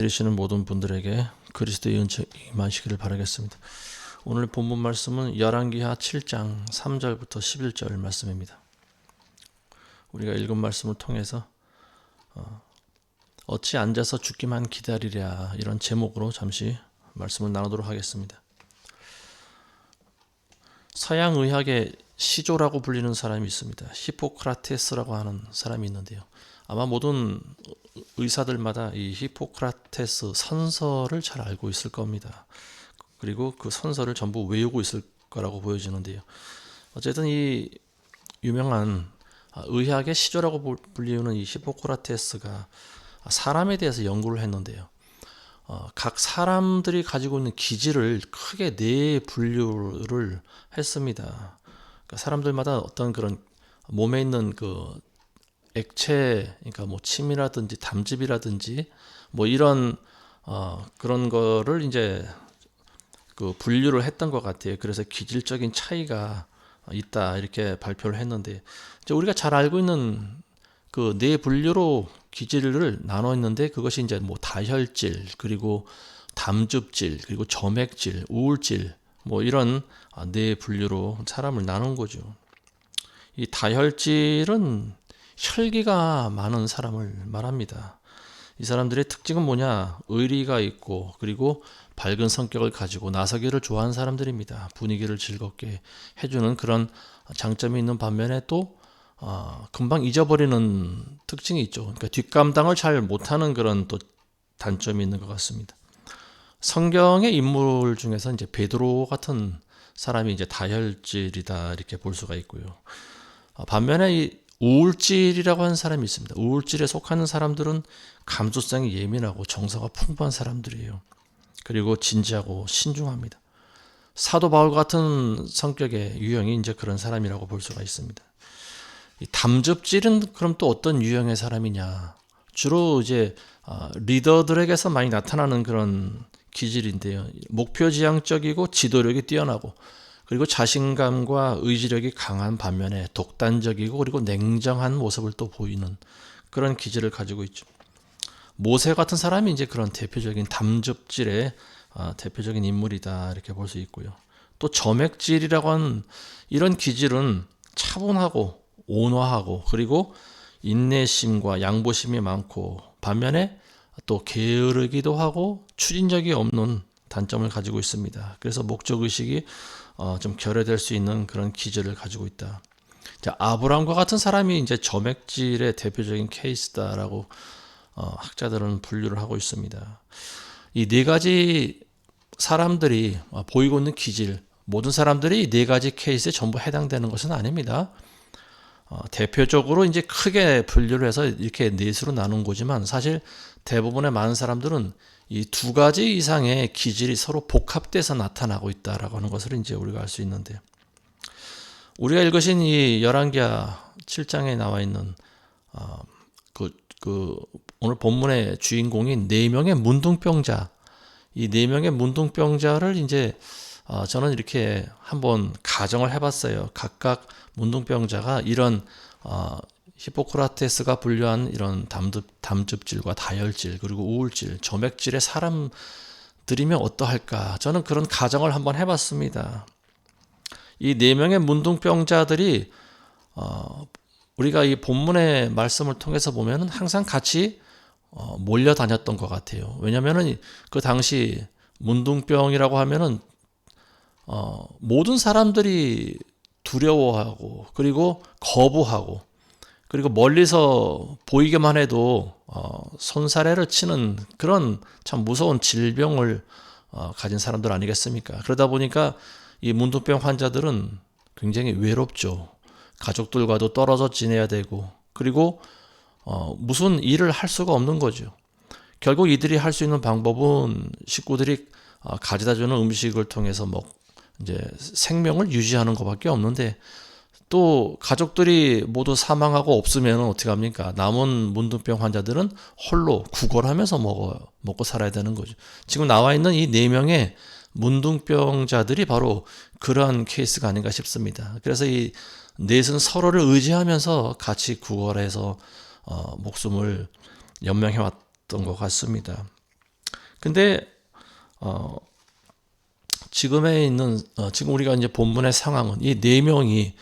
들으시는 모든 분들에게 그리스도의 은총 임하시기를 바라겠습니다. 오늘 본문 말씀은 열왕기하 7장 3절부터 11절 말씀입니다. 우리가 읽은 말씀을 통해서 어찌 앉아서 죽기만 기다리랴, 이런 제목으로 잠시 말씀을 나누도록 하겠습니다. 서양 의학의 시조라고 불리는 사람이 있습니다. 히포크라테스라고 하는 사람이 있는데요. 아마 모든 의사들마다 이 히포크라테스 선서를 잘 알고 있을 겁니다. 그리고 그 선서를 전부 외우고 있을 거라고 보여지는데요. 어쨌든 이 유명한 의학의 시조라고 불리우는 이 히포크라테스가 사람에 대해서 연구를 했는데요. 각 사람들이 가지고 있는 기질을 크게 네 분류를 했습니다. 그러니까 사람들마다 어떤 그런 몸에 있는 그 액체, 그러니까 뭐 침이라든지 담즙이라든지 뭐 이런 그런 거를 이제 그 분류를 했던 것 같아요. 그래서 기질적인 차이가 있다, 이렇게 발표를 했는데, 이제 우리가 잘 알고 있는 그 네 분류로 기질을 나눠 있는데, 그것이 이제 뭐 다혈질, 그리고 담즙질, 그리고 점액질, 우울질, 뭐 이런 네 분류로 사람을 나눈 거죠. 이 다혈질은 혈기가 많은 사람을 말합니다. 이 사람들의 특징은 뭐냐? 의리가 있고, 그리고 밝은 성격을 가지고 나서기를 좋아하는 사람들입니다. 분위기를 즐겁게 해주는 그런 장점이 있는 반면에 또 금방 잊어버리는 특징이 있죠. 그러니까 뒷감당을 잘 못하는 그런 또 단점이 있는 것 같습니다. 성경의 인물 중에서 이제 베드로 같은 사람이 이제 다혈질이다, 이렇게 볼 수가 있고요. 반면에 이 우울질이라고 하는 사람이 있습니다. 우울질에 속하는 사람들은 감수성이 예민하고 정서가 풍부한 사람들이에요. 그리고 진지하고 신중합니다. 사도 바울 같은 성격의 유형이 이제 그런 사람이라고 볼 수가 있습니다. 이 담즙질은 그럼 또 어떤 유형의 사람이냐? 주로 이제 리더들에게서 많이 나타나는 그런 기질인데요. 목표지향적이고 지도력이 뛰어나고, 그리고 자신감과 의지력이 강한 반면에 독단적이고, 그리고 냉정한 모습을 또 보이는 그런 기질을 가지고 있죠. 모세 같은 사람이 이제 그런 대표적인 담즙질의 대표적인 인물이다, 이렇게 볼 수 있고요. 또 점액질이라고 하는 이런 기질은 차분하고 온화하고, 그리고 인내심과 양보심이 많고, 반면에 또 게으르기도 하고 추진력이 없는 단점을 가지고 있습니다. 그래서 목적의식이 좀 결여될 수 있는 그런 기질을 가지고 있다. 자, 아브라함과 같은 사람이 이제 점액질의 대표적인 케이스다라고 학자들은 분류를 하고 있습니다. 이 네 가지 사람들이 보이고 있는 기질, 모든 사람들이 이 네 가지 케이스에 전부 해당되는 것은 아닙니다. 대표적으로 이제 크게 분류를 해서 이렇게 넷으로 나눈 거지만, 사실 대부분의 많은 사람들은 이 두 가지 이상의 기질이 서로 복합돼서 나타나고 있다라고 하는 것을 이제 우리가 알 수 있는데, 우리가 읽으신 이 열왕기하 7장에 나와 있는 오늘 본문의 주인공인 네 명의 문둥병자, 이 네 명의 문둥병자를 이제 저는 이렇게 한번 가정을 해봤어요. 각각 문둥병자가 이런 히포크라테스가 분류한 이런 담즙질과 다혈질, 그리고 우울질, 점액질의 사람들이면 어떠할까? 저는 그런 가정을 한번 해봤습니다. 이 네 명의 문둥병자들이 우리가 이 본문의 말씀을 통해서 보면은 항상 같이 몰려다녔던 것 같아요. 왜냐하면은 그 당시 문둥병이라고 하면은 모든 사람들이 두려워하고, 그리고 거부하고, 그리고 멀리서 보이기만 해도 손사래를 치는 그런 참 무서운 질병을 가진 사람들 아니겠습니까? 그러다 보니까 이 문둥병 환자들은 굉장히 외롭죠. 가족들과도 떨어져 지내야 되고, 그리고 무슨 일을 할 수가 없는 거죠. 결국 이들이 할 수 있는 방법은 식구들이 가져다주는 음식을 통해서 이제 생명을 유지하는 것밖에 없는데, 또 가족들이 모두 사망하고 없으면 어떻게 합니까? 남은 문둥병 환자들은 홀로 구걸하면서 먹고 살아야 되는 거죠. 지금 나와 있는 이 네 명의 문둥병자들이 바로 그러한 케이스가 아닌가 싶습니다. 그래서 이 넷은 서로를 의지하면서 같이 구걸해서 목숨을 연명해 왔던 것 같습니다. 근데 지금 우리가 이제 본문의 상황은 이 네 명이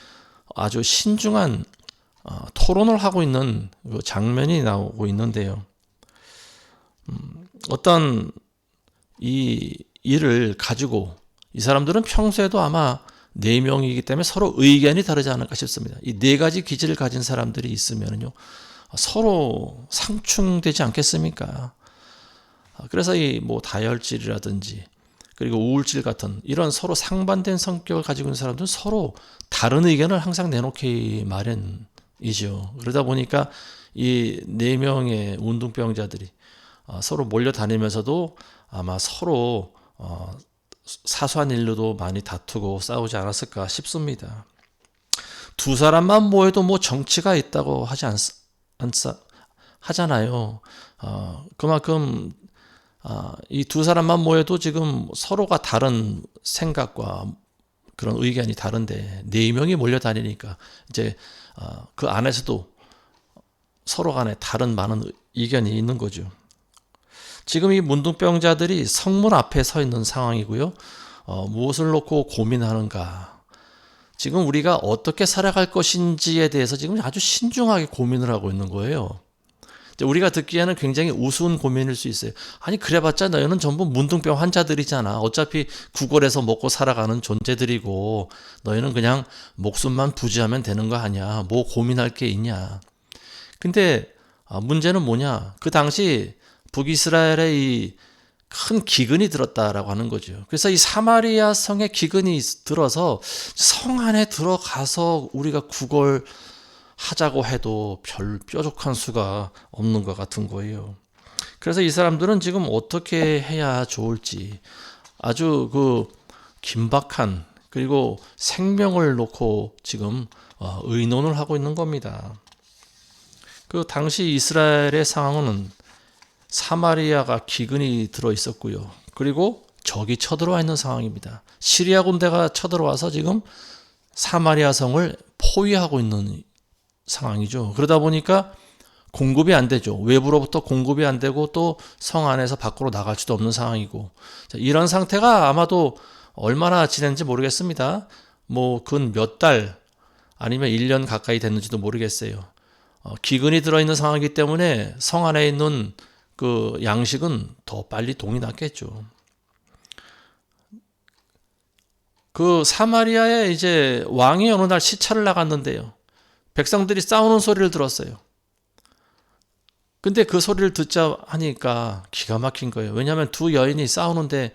아주 신중한 토론을 하고 있는 그 장면이 나오고 있는데요. 어떤 이 일을 가지고 이 사람들은 평소에도 아마 네 명이기 때문에 서로 의견이 다르지 않을까 싶습니다. 이 네 가지 기질을 가진 사람들이 있으면요, 서로 상충되지 않겠습니까? 그래서 이 뭐 다혈질이라든지 그리고 우울질 같은 이런 서로 상반된 성격을 가지고 있는 사람들은 서로 다른 의견을 항상 내놓기 마련이죠. 그러다 보니까 이 네 명의 운동병자들이 서로 몰려다니면서도 아마 서로 사소한 일로도 많이 다투고 싸우지 않았을까 싶습니다. 두 사람만 모여도 뭐 정치가 있다고 하잖아요. 그만큼 이 두 사람만 모여도 지금 서로가 다른 생각과 그런 의견이 다른데 네 명이 몰려다니니까 이제 그 안에서도 서로 간에 다른 많은 의견이 있는 거죠. 지금 이 문둥병자들이 성문 앞에 서 있는 상황이고요. 무엇을 놓고 고민하는가? 지금 우리가 어떻게 살아갈 것인지에 대해서 지금 아주 신중하게 고민을 하고 있는 거예요. 우리가 듣기에는 굉장히 우스운 고민일 수 있어요. 아니 그래봤자 너희는 전부 문둥병 환자들이잖아. 어차피 구걸해서 먹고 살아가는 존재들이고 너희는 그냥 목숨만 부지하면 되는 거 아니야. 뭐 고민할 게 있냐. 근데 문제는 뭐냐. 그 당시 북이스라엘에 이 큰 기근이 들었다라고 하는 거죠. 그래서 이 사마리아 성에 기근이 들어서 성 안에 들어가서 우리가 구걸하자고 해도 별 뾰족한 수가 없는 것 같은 거예요. 그래서 이 사람들은 지금 어떻게 해야 좋을지 아주 그 긴박한 그리고 생명을 놓고 지금 의논을 하고 있는 겁니다. 그 당시 이스라엘의 상황은 사마리아가 기근이 들어 있었고요. 그리고 적이 쳐들어와 있는 상황입니다. 시리아 군대가 쳐들어와서 지금 사마리아 성을 포위하고 있는 상황이죠. 그러다 보니까 공급이 안 되죠. 외부로부터 공급이 안 되고 또 성 안에서 밖으로 나갈 수도 없는 상황이고, 이런 상태가 아마도 얼마나 지냈는지 모르겠습니다. 뭐 근 몇 달 아니면 1년 가까이 됐는지도 모르겠어요. 기근이 들어있는 상황이기 때문에 성 안에 있는 그 양식은 더 빨리 동이 났겠죠. 그 사마리아에 이제 왕이 어느 날 시찰을 나갔는데요. 백성들이 싸우는 소리를 들었어요. 근데 그 소리를 듣자 하니까 기가 막힌 거예요. 왜냐하면 두 여인이 싸우는데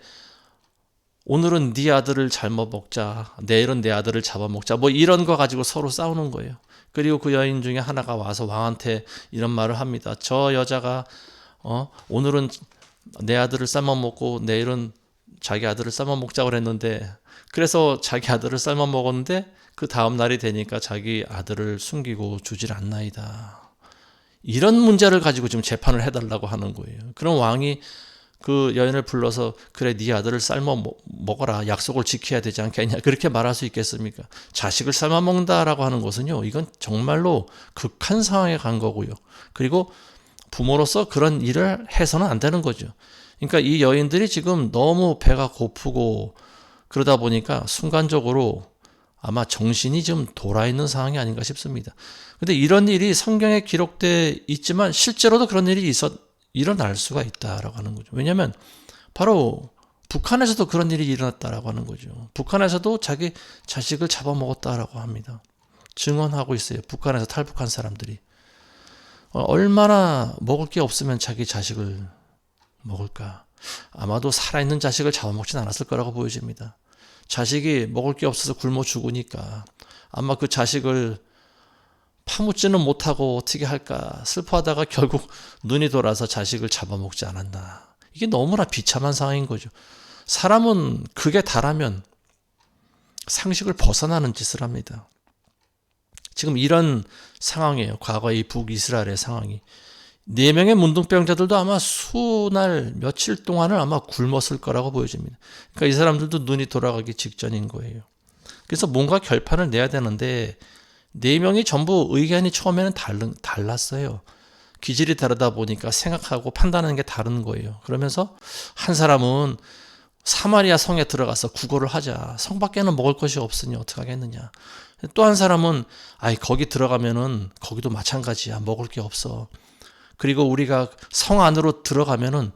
오늘은 네 아들을 잘못 먹자, 내일은 내 아들을 잡아먹자, 뭐 이런 거 가지고 서로 싸우는 거예요. 그리고 그 여인 중에 하나가 와서 왕한테 이런 말을 합니다. 저 여자가 오늘은 내 아들을 삶아먹고 내일은 자기 아들을 삶아먹자고 그랬는데, 그래서 자기 아들을 삶아먹었는데 그 다음 날이 되니까 자기 아들을 숨기고 주질 않나이다. 이런 문제를 가지고 지금 재판을 해달라고 하는 거예요. 그럼 왕이 그 여인을 불러서 그래 네 아들을 삶아 먹어라, 약속을 지켜야 되지 않겠냐, 그렇게 말할 수 있겠습니까? 자식을 삶아 먹는다라고 하는 것은요, 이건 정말로 극한 상황에 간 거고요. 그리고 부모로서 그런 일을 해서는 안 되는 거죠. 그러니까 이 여인들이 지금 너무 배가 고프고 그러다 보니까 순간적으로 아마 정신이 좀 돌아있는 상황이 아닌가 싶습니다. 근데 이런 일이 성경에 기록되어 있지만 실제로도 그런 일이 일어날 수가 있다라고 하는 거죠. 왜냐하면 바로 북한에서도 그런 일이 일어났다라고 하는 거죠. 북한에서도 자기 자식을 잡아먹었다라고 합니다. 증언하고 있어요. 북한에서 탈북한 사람들이. 얼마나 먹을 게 없으면 자기 자식을 먹을까? 아마도 살아있는 자식을 잡아먹진 않았을 거라고 보여집니다. 자식이 먹을 게 없어서 굶어 죽으니까 아마 그 자식을 파묻지는 못하고 어떻게 할까 슬퍼하다가 결국 눈이 돌아서 자식을 잡아먹지 않았나. 이게 너무나 비참한 상황인 거죠. 사람은 극에 달하면 상식을 벗어나는 짓을 합니다. 지금 이런 상황이에요. 과거의 북이스라엘의 상황이. 4명의 문둥병자들도 아마 수날 며칠 동안을 아마 굶었을 거라고 보여집니다. 그러니까 이 사람들도 눈이 돌아가기 직전인 거예요. 그래서 뭔가 결판을 내야 되는데 4명이 전부 의견이 처음에는 달랐어요. 기질이 다르다 보니까 생각하고 판단하는 게 다른 거예요. 그러면서 한 사람은 사마리아 성에 들어가서 구걸을 하자. 성 밖에는 먹을 것이 없으니 어떻게 하겠느냐. 또 한 사람은 거기 들어가면은 거기도 마찬가지야. 먹을 게 없어. 그리고 우리가 성 안으로 들어가면은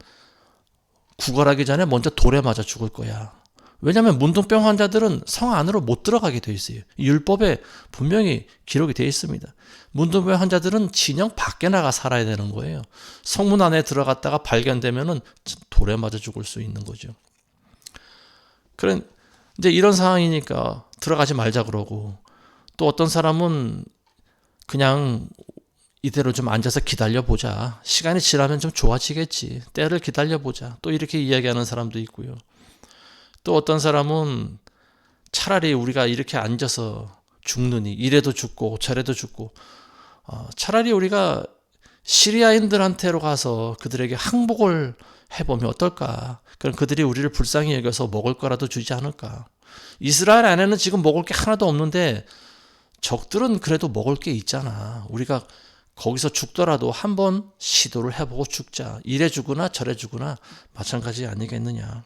구걸하기 전에 먼저 돌에 맞아 죽을 거야. 왜냐하면 문둥병 환자들은 성 안으로 못 들어가게 돼 있어요. 율법에 분명히 기록이 되어 있습니다. 문둥병 환자들은 진영 밖에 나가 살아야 되는 거예요. 성문 안에 들어갔다가 발견되면은 돌에 맞아 죽을 수 있는 거죠. 그런 이제 이런 상황이니까 들어가지 말자 그러고, 또 어떤 사람은 그냥 이대로 좀 앉아서 기다려보자. 시간이 지나면 좀 좋아지겠지. 때를 기다려보자. 또 이렇게 이야기하는 사람도 있고요. 또 어떤 사람은 차라리 우리가 이렇게 앉아서 죽느니 이래도 죽고 저래도 죽고 차라리 우리가 시리아인들한테로 가서 그들에게 항복을 해보면 어떨까. 그럼 그들이 우리를 불쌍히 여겨서 먹을 거라도 주지 않을까. 이스라엘 안에는 지금 먹을 게 하나도 없는데 적들은 그래도 먹을 게 있잖아. 우리가 거기서 죽더라도 한번 시도를 해보고 죽자. 이래 주거나 저래 주거나 마찬가지 아니겠느냐.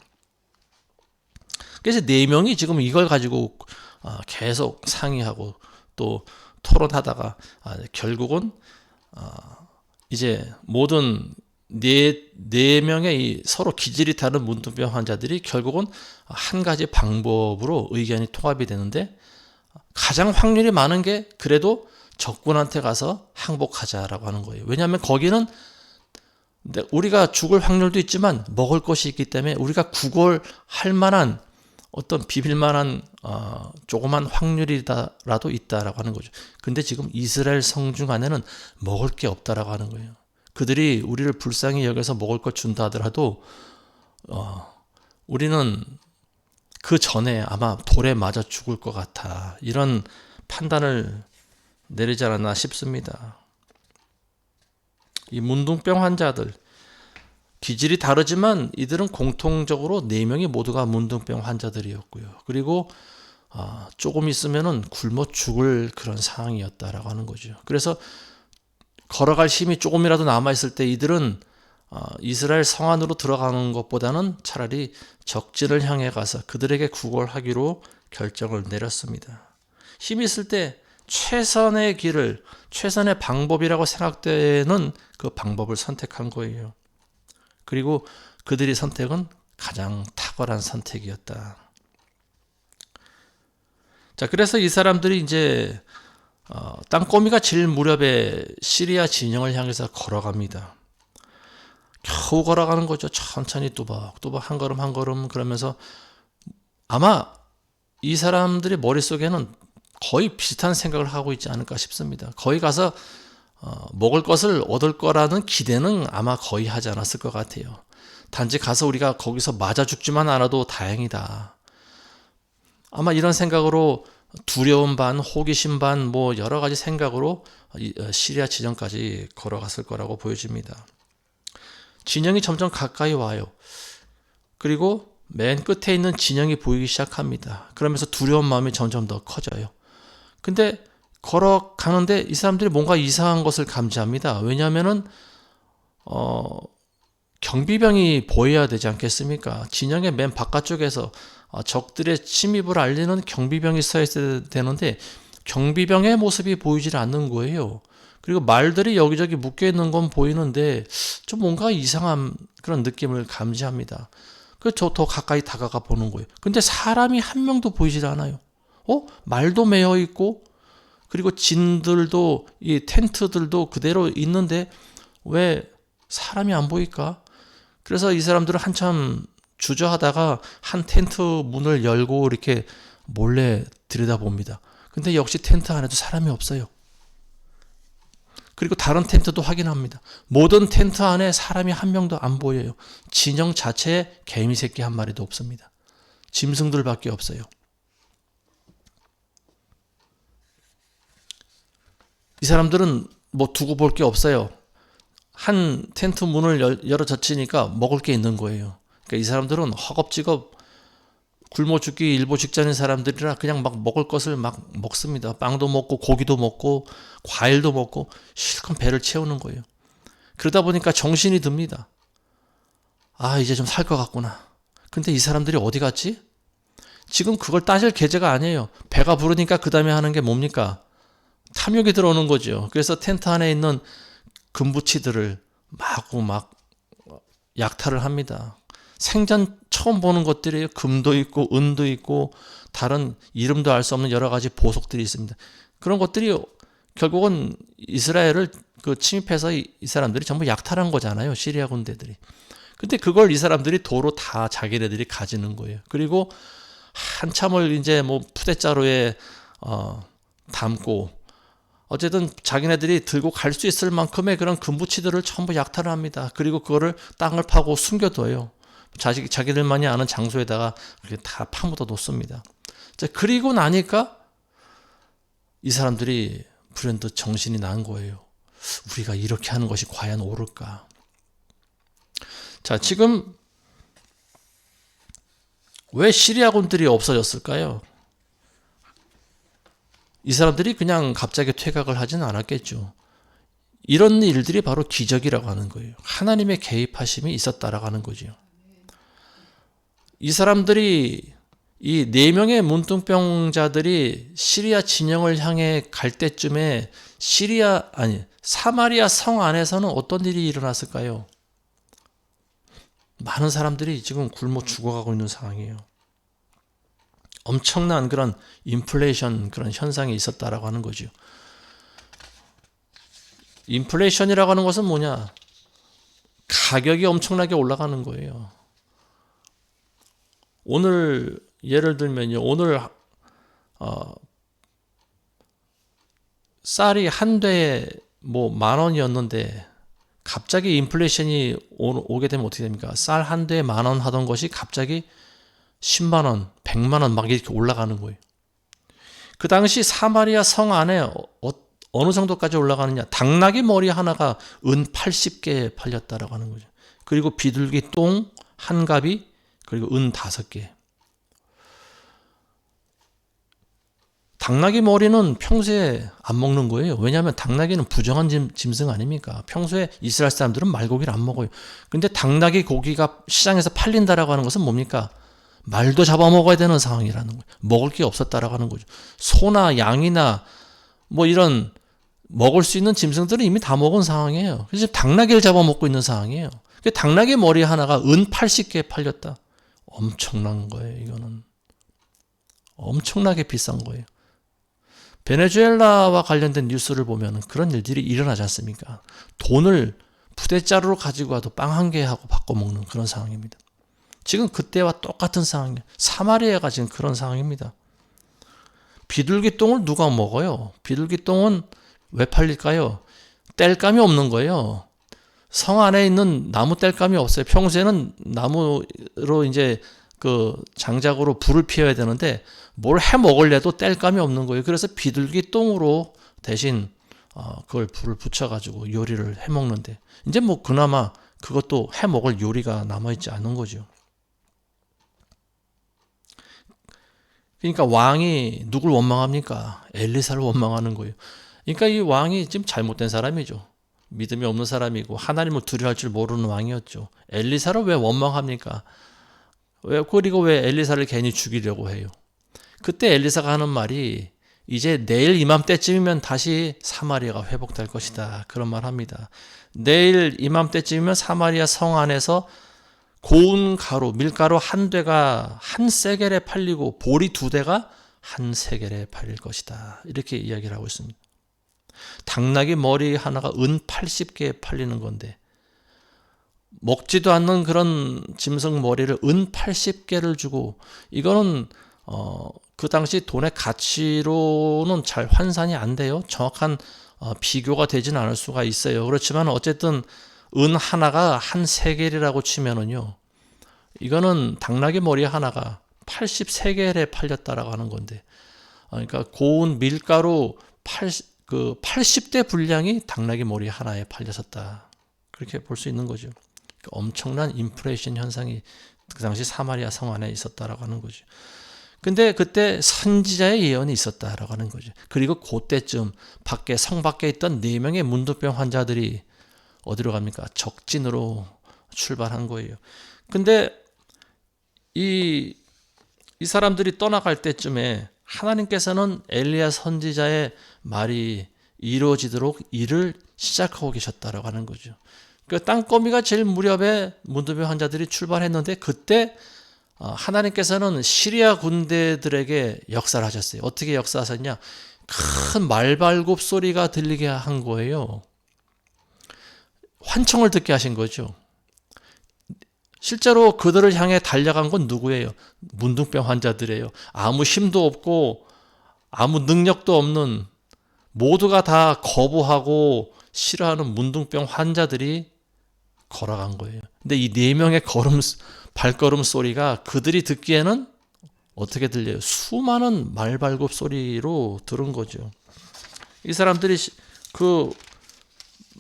그래서 4명이 지금 이걸 가지고 계속 상의하고 또 토론하다가 결국은 이제 모든 네 명의 이 서로 기질이 다른 문둥병 환자들이 결국은 한 가지 방법으로 의견이 통합이 되는데, 가장 확률이 많은 게 그래도 적군한테 가서 항복하자라고 하는 거예요. 왜냐하면 거기는 우리가 죽을 확률도 있지만 먹을 것이 있기 때문에 우리가 구걸할 만한 어떤 비빌 만한 조그만 확률이라도 있다라고 하는 거죠. 근데 지금 이스라엘 성중 안에는 먹을 게 없다라고 하는 거예요. 그들이 우리를 불쌍히 여겨서 먹을 것 준다 하더라도 우리는 그 전에 아마 돌에 맞아 죽을 것 같아. 이런 판단을 내리지 않았나 싶습니다. 이 문둥병 환자들, 기질이 다르지만 이들은 공통적으로 4명이 모두가 문둥병 환자들이었고요. 그리고 조금 있으면은 굶어 죽을 그런 상황이었다라고 하는 거죠. 그래서 걸어갈 힘이 조금이라도 남아있을 때 이들은 이스라엘 성 안으로 들어가는 것보다는 차라리 적진을 향해 가서 그들에게 구걸하기로 결정을 내렸습니다. 힘이 있을 때 최선의 길을, 최선의 방법이라고 생각되는 그 방법을 선택한 거예요. 그리고 그들의 선택은 가장 탁월한 선택이었다. 자, 그래서 이 사람들이 이제 땅거미가 질 무렵에 시리아 진영을 향해서 걸어갑니다. 겨우 걸어가는 거죠. 천천히 뚜벅뚜벅 한 걸음 한 걸음. 그러면서 아마 이 사람들의 머릿속에는 거의 비슷한 생각을 하고 있지 않을까 싶습니다. 거기 가서 먹을 것을 얻을 거라는 기대는 아마 거의 하지 않았을 것 같아요. 단지 가서 우리가 거기서 맞아 죽지만 않아도 다행이다. 아마 이런 생각으로 두려움 반, 호기심 반, 뭐 여러 가지 생각으로 시리아 진영까지 걸어갔을 거라고 보여집니다. 진영이 점점 가까이 와요. 그리고 맨 끝에 있는 진영이 보이기 시작합니다. 그러면서 두려운 마음이 점점 더 커져요. 근데 걸어가는데 이 사람들이 뭔가 이상한 것을 감지합니다. 왜냐하면은 경비병이 보여야 되지 않겠습니까? 진영의 맨 바깥쪽에서 적들의 침입을 알리는 경비병이 서 있어야 되는데 경비병의 모습이 보이질 않는 거예요. 그리고 말들이 여기저기 묶여 있는 건 보이는데 좀 뭔가 이상한 그런 느낌을 감지합니다. 그래서 더 가까이 다가가 보는 거예요. 근데 사람이 한 명도 보이질 않아요. 말도 메어 있고 그리고 진들도 이 텐트들도 그대로 있는데 왜 사람이 안 보일까? 그래서 이 사람들은 한참 주저하다가 한 텐트 문을 열고 이렇게 몰래 들여다봅니다. 근데 역시 텐트 안에도 사람이 없어요. 그리고 다른 텐트도 확인합니다. 모든 텐트 안에 사람이 한 명도 안 보여요. 진영 자체에 개미 새끼 한 마리도 없습니다. 짐승들밖에 없어요. 이 사람들은 뭐 두고 볼 게 없어요. 한 텐트 문을 열어 젖히니까 먹을 게 있는 거예요. 그러니까 이 사람들은 허겁지겁 굶어 죽기 일보 직전인 사람들이라 그냥 막 먹을 것을 막 먹습니다. 빵도 먹고 고기도 먹고 과일도 먹고 실컷 배를 채우는 거예요. 그러다 보니까 정신이 듭니다. 아, 이제 좀 살 것 같구나. 근데 이 사람들이 어디 갔지? 지금 그걸 따질 계제가 아니에요. 배가 부르니까 그 다음에 하는 게 뭡니까? 탐욕이 들어오는 거죠. 그래서 텐트 안에 있는 금부치들을 마구 막 약탈을 합니다. 생전 처음 보는 것들이에요. 금도 있고 은도 있고 다른 이름도 알 수 없는 여러 가지 보석들이 있습니다. 그런 것들이 결국은 이스라엘을 침입해서 이 사람들이 전부 약탈한 거잖아요. 시리아 군대들이. 근데 그걸 이 사람들이 도로 다 자기네들이 가지는 거예요. 그리고 한참을 이제 뭐 푸대자루에 담고 어쨌든 자기네들이 들고 갈 수 있을 만큼의 그런 금부치들을 전부 약탈을 합니다. 그리고 그거를 땅을 파고 숨겨둬요. 자기들만이 아는 장소에다가 그렇게 다 파묻어 놓습니다. 자, 그리고 나니까 이 사람들이 불현듯 정신이 난 거예요. 우리가 이렇게 하는 것이 과연 옳을까? 자, 지금 왜 시리아군들이 없어졌을까요? 이 사람들이 그냥 갑자기 퇴각을 하진 않았겠죠. 이런 일들이 바로 기적이라고 하는 거예요. 하나님의 개입하심이 있었다라고 하는 거죠. 이 사람들이 이 4명의 문둥병자들이 시리아 진영을 향해 갈 때쯤에 사마리아 성 안에서는 어떤 일이 일어났을까요? 많은 사람들이 지금 굶어 죽어가고 있는 상황이에요. 엄청난 그런 인플레이션 그런 현상이 있었다라고 하는 거죠. 인플레이션이라고 하는 것은 뭐냐? 가격이 엄청나게 올라가는 거예요. 오늘 예를 들면요. 오늘 쌀이 한 대에 뭐 10,000원이었는데 갑자기 인플레이션이 오게 되면 어떻게 됩니까? 쌀 한 대에 10,000원 하던 것이 갑자기 10만 원, 100만 원 막 이렇게 올라가는 거예요. 그 당시 사마리아 성 안에 어느 정도까지 올라가느냐? 당나귀 머리 하나가 은 80개 팔렸다라고 하는 거죠. 그리고 비둘기 똥 한 갑이 그리고 은 5개. 당나귀 머리는 평소에 안 먹는 거예요. 왜냐하면 당나귀는 부정한 짐승 아닙니까? 평소에 이스라엘 사람들은 말고기를 안 먹어요. 근데 당나귀 고기가 시장에서 팔린다라고 하는 것은 뭡니까? 말도 잡아먹어야 되는 상황이라는 거예요. 먹을 게 없었다라고 하는 거죠. 소나 양이나 뭐 이런 먹을 수 있는 짐승들은 이미 다 먹은 상황이에요. 그래서 당나귀를 잡아먹고 있는 상황이에요. 당나귀 머리 하나가 은 80개 팔렸다. 엄청난 거예요. 이거는 엄청나게 비싼 거예요. 베네수엘라와 관련된 뉴스를 보면 그런 일들이 일어나지 않습니까? 돈을 푸대자루로 가지고 와도 빵 한 개 하고 바꿔먹는 그런 상황입니다. 지금 그때와 똑같은 상황이에요. 사마리아가 지금 그런 상황입니다. 비둘기 똥을 누가 먹어요? 비둘기 똥은 왜 팔릴까요? 땔감이 없는 거예요. 성 안에 있는 나무 땔감이 없어요. 평소에는 나무로 이제 그 장작으로 불을 피워야 되는데 뭘 해 먹으려도 땔감이 없는 거예요. 그래서 비둘기 똥으로 대신 그걸 불을 붙여가지고 요리를 해 먹는데 이제 뭐 그나마 그것도 해 먹을 요리가 남아있지 않은 거죠. 그러니까 왕이 누굴 원망합니까? 엘리사를 원망하는 거예요. 그러니까 이 왕이 지금 잘못된 사람이죠. 믿음이 없는 사람이고 하나님을 두려워할 줄 모르는 왕이었죠. 엘리사를 왜 원망합니까? 그리고 왜 엘리사를 괜히 죽이려고 해요? 그때 엘리사가 하는 말이 이제 내일 이맘때쯤이면 다시 사마리아가 회복될 것이다. 그런 말 합니다. 내일 이맘때쯤이면 사마리아 성 안에서 고운 가루, 밀가루 한 대가 한 세겔에 팔리고 보리 2대가 한 세겔에 팔릴 것이다. 이렇게 이야기를 하고 있습니다. 당나귀 머리 하나가 은 80개에 팔리는 건데 먹지도 않는 그런 짐승 머리를 은 80개를 주고 이거는 그 당시 돈의 가치로는 잘 환산이 안 돼요. 정확한 비교가 되지는 않을 수가 있어요. 그렇지만 어쨌든 은 하나가 한 세겔이라고 치면은요. 이거는 당나귀 머리 하나가 83개에 팔렸다라고 하는 건데 그러니까 고운 밀가루 80대 분량이 당나귀 머리 하나에 팔렸었다. 그렇게 볼 수 있는 거죠. 엄청난 인플레이션 현상이 그 당시 사마리아 성 안에 있었다라고 하는 거죠. 근데 그때 선지자의 예언이 있었다라고 하는 거죠. 그리고 그때쯤 성 밖에 있던 4명의 문둥병 환자들이 어디로 갑니까? 적진으로 출발한 거예요. 근데 이 사람들이 떠나갈 때쯤에 하나님께서는 엘리야 선지자의 말이 이루어지도록 일을 시작하고 계셨다라고 하는 거죠. 그 땅거미가 제일 무렵에 문둥병 환자들이 출발했는데 그때 하나님께서는 시리아 군대들에게 역사를 하셨어요. 어떻게 역사하셨냐? 큰 말발굽 소리가 들리게 한 거예요. 환청을 듣게 하신 거죠. 실제로 그들을 향해 달려간 건 누구예요? 문둥병 환자들이에요. 아무 힘도 없고 아무 능력도 없는, 모두가 다 거부하고 싫어하는 문둥병 환자들이 걸어간 거예요. 근데 이 4명의 발걸음 소리가 그들이 듣기에는 어떻게 들려요? 수많은 말발굽 소리로 들은 거죠. 이 사람들이 그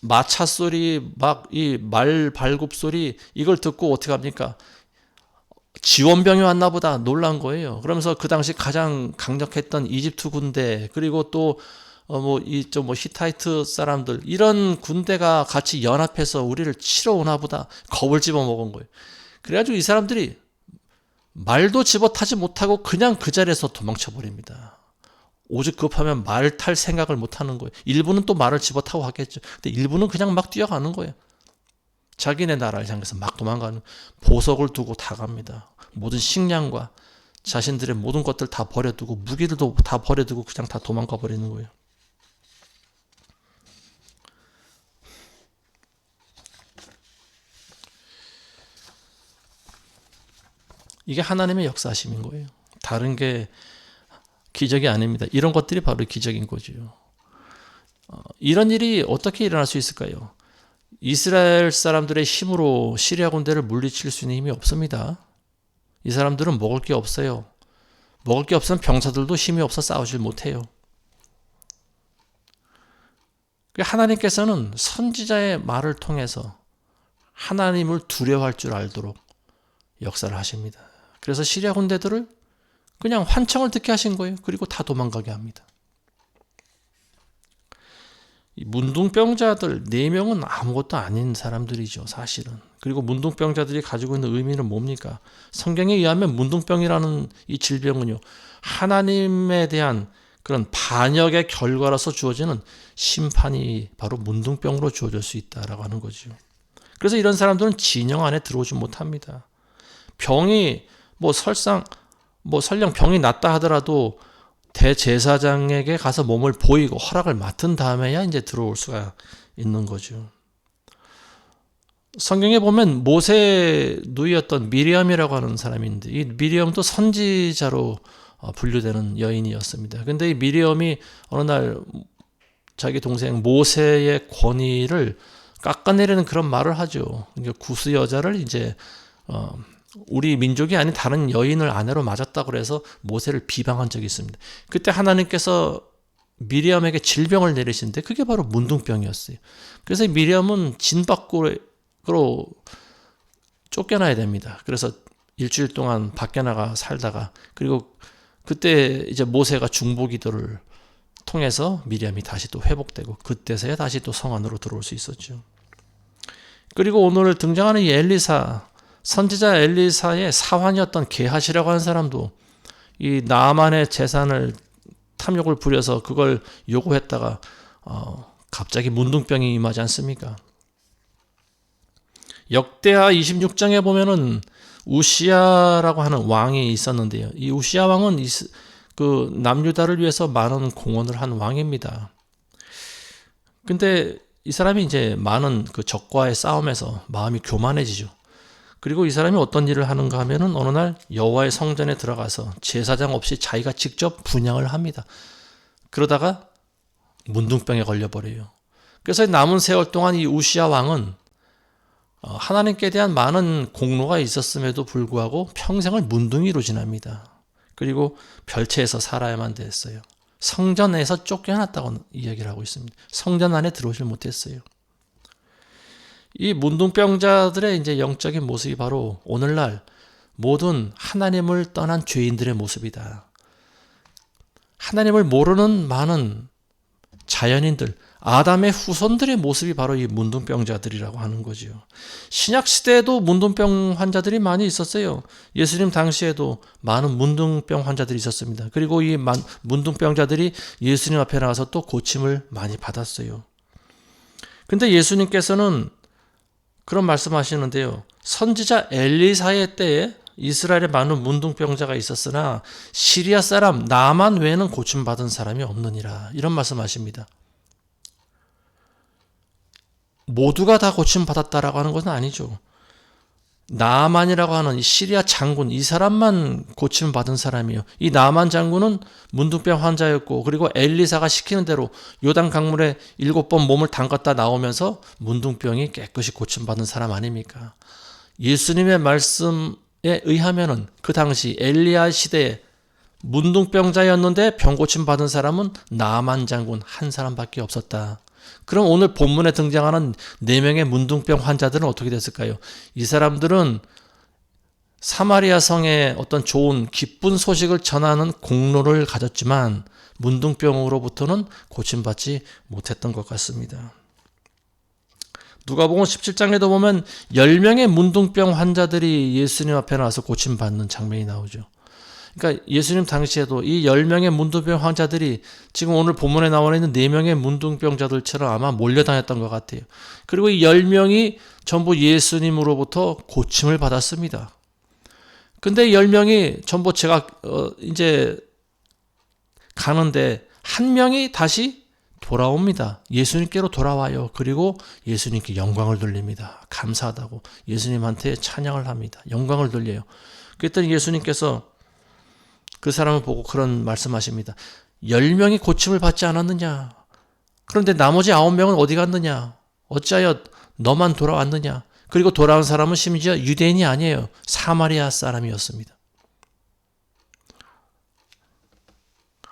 마차 소리, 막 이 말발굽 소리, 이걸 듣고 어떻게 합니까? 지원병이 왔나 보다 놀란 거예요. 그러면서 그 당시 가장 강력했던 이집트 군대, 그리고 또 히타이트 사람들, 이런 군대가 같이 연합해서 우리를 치러 오나 보다 겁을 집어먹은 거예요. 그래가지고 이 사람들이 말도 집어타지 못하고 그냥 그 자리에서 도망쳐 버립니다. 오죽 급하면 말 탈 생각을 못 하는 거예요. 일부는 또 말을 집어타고 하겠죠. 근데 일부는 그냥 막 뛰어가는 거예요. 자기네 나라를 향해서 막 도망가는, 보석을 두고 다 갑니다. 모든 식량과 자신들의 모든 것들 다 버려두고, 무기들도 다 버려두고 그냥 다 도망가 버리는 거예요. 이게 하나님의 역사하심인 거예요. 다른 게 기적이 아닙니다. 이런 것들이 바로 기적인 거죠. 이런 일이 어떻게 일어날 수 있을까요? 이스라엘 사람들의 힘으로 시리아 군대를 물리칠 수 있는 힘이 없습니다. 이 사람들은 먹을 게 없어요. 먹을 게 없으면 병사들도 힘이 없어 싸우질 못해요. 하나님께서는 선지자의 말을 통해서 하나님을 두려워할 줄 알도록 역사를 하십니다. 그래서 시리아 군대들을 그냥 환청을 듣게 하신 거예요. 그리고 다 도망가게 합니다. 이 문둥병자들 4명은 아무것도 아닌 사람들이죠, 사실은. 그리고 문둥병자들이 가지고 있는 의미는 뭡니까? 성경에 의하면 문둥병이라는 이 질병은요, 하나님에 대한 그런 반역의 결과로서 주어지는 심판이 바로 문둥병으로 주어질 수 있다라고 하는 거죠. 그래서 이런 사람들은 진영 안에 들어오지 못합니다. 병이 설령 병이 낫다 하더라도 대제사장에게 가서 몸을 보이고 허락을 맡은 다음에야 이제 들어올 수가 있는 거죠. 성경에 보면 모세 누이였던 미리암이라고 하는 사람이 있는데, 이 미리암도 선지자로 분류되는 여인이었습니다. 근데 이 미리암이 어느 날 자기 동생 모세의 권위를 깎아내리는 그런 말을 하죠. 그러니까 구스 여자를 이제 우리 민족이 아닌 다른 여인을 아내로 맞았다고 그래서 모세를 비방한 적이 있습니다. 그때 하나님께서 미리암에게 질병을 내리시는데 그게 바로 문둥병이었어요. 그래서 미리암은 진 밖으로 쫓겨나야 됩니다. 그래서 일주일 동안 밖에 나가 살다가, 그리고 그때 이제 모세가 중보기도를 통해서 미리암이 다시 또 회복되고, 그때서야 다시 또 성 안으로 들어올 수 있었죠. 그리고 오늘 등장하는 이 엘리사, 선지자 엘리사의 사환이었던 게하시라고 하는 사람도 이 나아만의 재산을 탐욕을 부려서 그걸 요구했다가 갑자기 문둥병이 임하지 않습니까? 역대하 26장에 보면은 우시야라고 하는 왕이 있었는데요. 이 우시야 왕은 그 남유다를 위해서 많은 공헌을 한 왕입니다. 근데 이 사람이 이제 많은 그 적과의 싸움에서 마음이 교만해지죠. 그리고 이 사람이 어떤 일을 하는가 하면은 어느 날 여호와의 성전에 들어가서 제사장 없이 자기가 직접 분향을 합니다. 그러다가 문둥병에 걸려버려요. 그래서 남은 세월 동안 이 우시야 왕은 하나님께 대한 많은 공로가 있었음에도 불구하고 평생을 문둥이로 지납니다. 그리고 별채에서 살아야만 됐어요. 성전에서 쫓겨났다고 이야기를 하고 있습니다. 성전 안에 들어오질 못했어요. 이 문둥병자들의 이제 영적인 모습이 바로 오늘날 모든 하나님을 떠난 죄인들의 모습이다. 하나님을 모르는 많은 자연인들, 아담의 후손들의 모습이 바로 이 문둥병자들이라고 하는 거지요. 신약 시대에도 문둥병 환자들이 많이 있었어요. 예수님 당시에도 많은 문둥병 환자들이 있었습니다. 그리고 이 문둥병자들이 예수님 앞에 나가서 또 고침을 많이 받았어요. 근데 예수님께서는 그런 말씀하시는데요. 선지자 엘리사의 때에 이스라엘에 많은 문둥병자가 있었으나 시리아 사람 나만 외에는 고침받은 사람이 없느니라. 이런 말씀하십니다. 모두가 다 고침받았다라고 하는 것은 아니죠. 나만이라고 하는 이 시리아 장군, 이 사람만 고침받은 사람이에요. 이 나만 장군은 문둥병 환자였고, 그리고 엘리사가 시키는 대로 요단 강물에 7번 몸을 담갔다 나오면서 문둥병이 깨끗이 고침받은 사람 아닙니까? 예수님의 말씀에 의하면은 그 당시 엘리야 시대에 문둥병자였는데 병 고침받은 사람은 나만 장군 한 사람밖에 없었다. 그럼 오늘 본문에 등장하는 4명의 문둥병 환자들은 어떻게 됐을까요? 이 사람들은 사마리아 성에 어떤 좋은 기쁜 소식을 전하는 공로를 가졌지만 문둥병으로부터는 고침받지 못했던 것 같습니다. 누가복음 17장에도 보면 10명의 문둥병 환자들이 예수님 앞에 나와서 고침받는 장면이 나오죠. 그러니까 예수님 당시에도 이 10명의 문둥병 환자들이 지금 오늘 본문에 나와 있는 4명의 문둥병자들처럼 아마 몰려다녔던 것 같아요. 그리고 이 10명이 전부 예수님으로부터 고침을 받았습니다. 근데 10명이 전부 제가 이제 가는데 한 명이 다시 돌아옵니다. 예수님께로 돌아와요. 그리고 예수님께 영광을 돌립니다. 감사하다고 예수님한테 찬양을 합니다. 영광을 돌려요. 그랬더니 예수님께서 그 사람을 보고 그런 말씀하십니다. 10명이 고침을 받지 않았느냐? 그런데 나머지 9명은 어디 갔느냐? 어찌하여 너만 돌아왔느냐? 그리고 돌아온 사람은 심지어 유대인이 아니에요. 사마리아 사람이었습니다.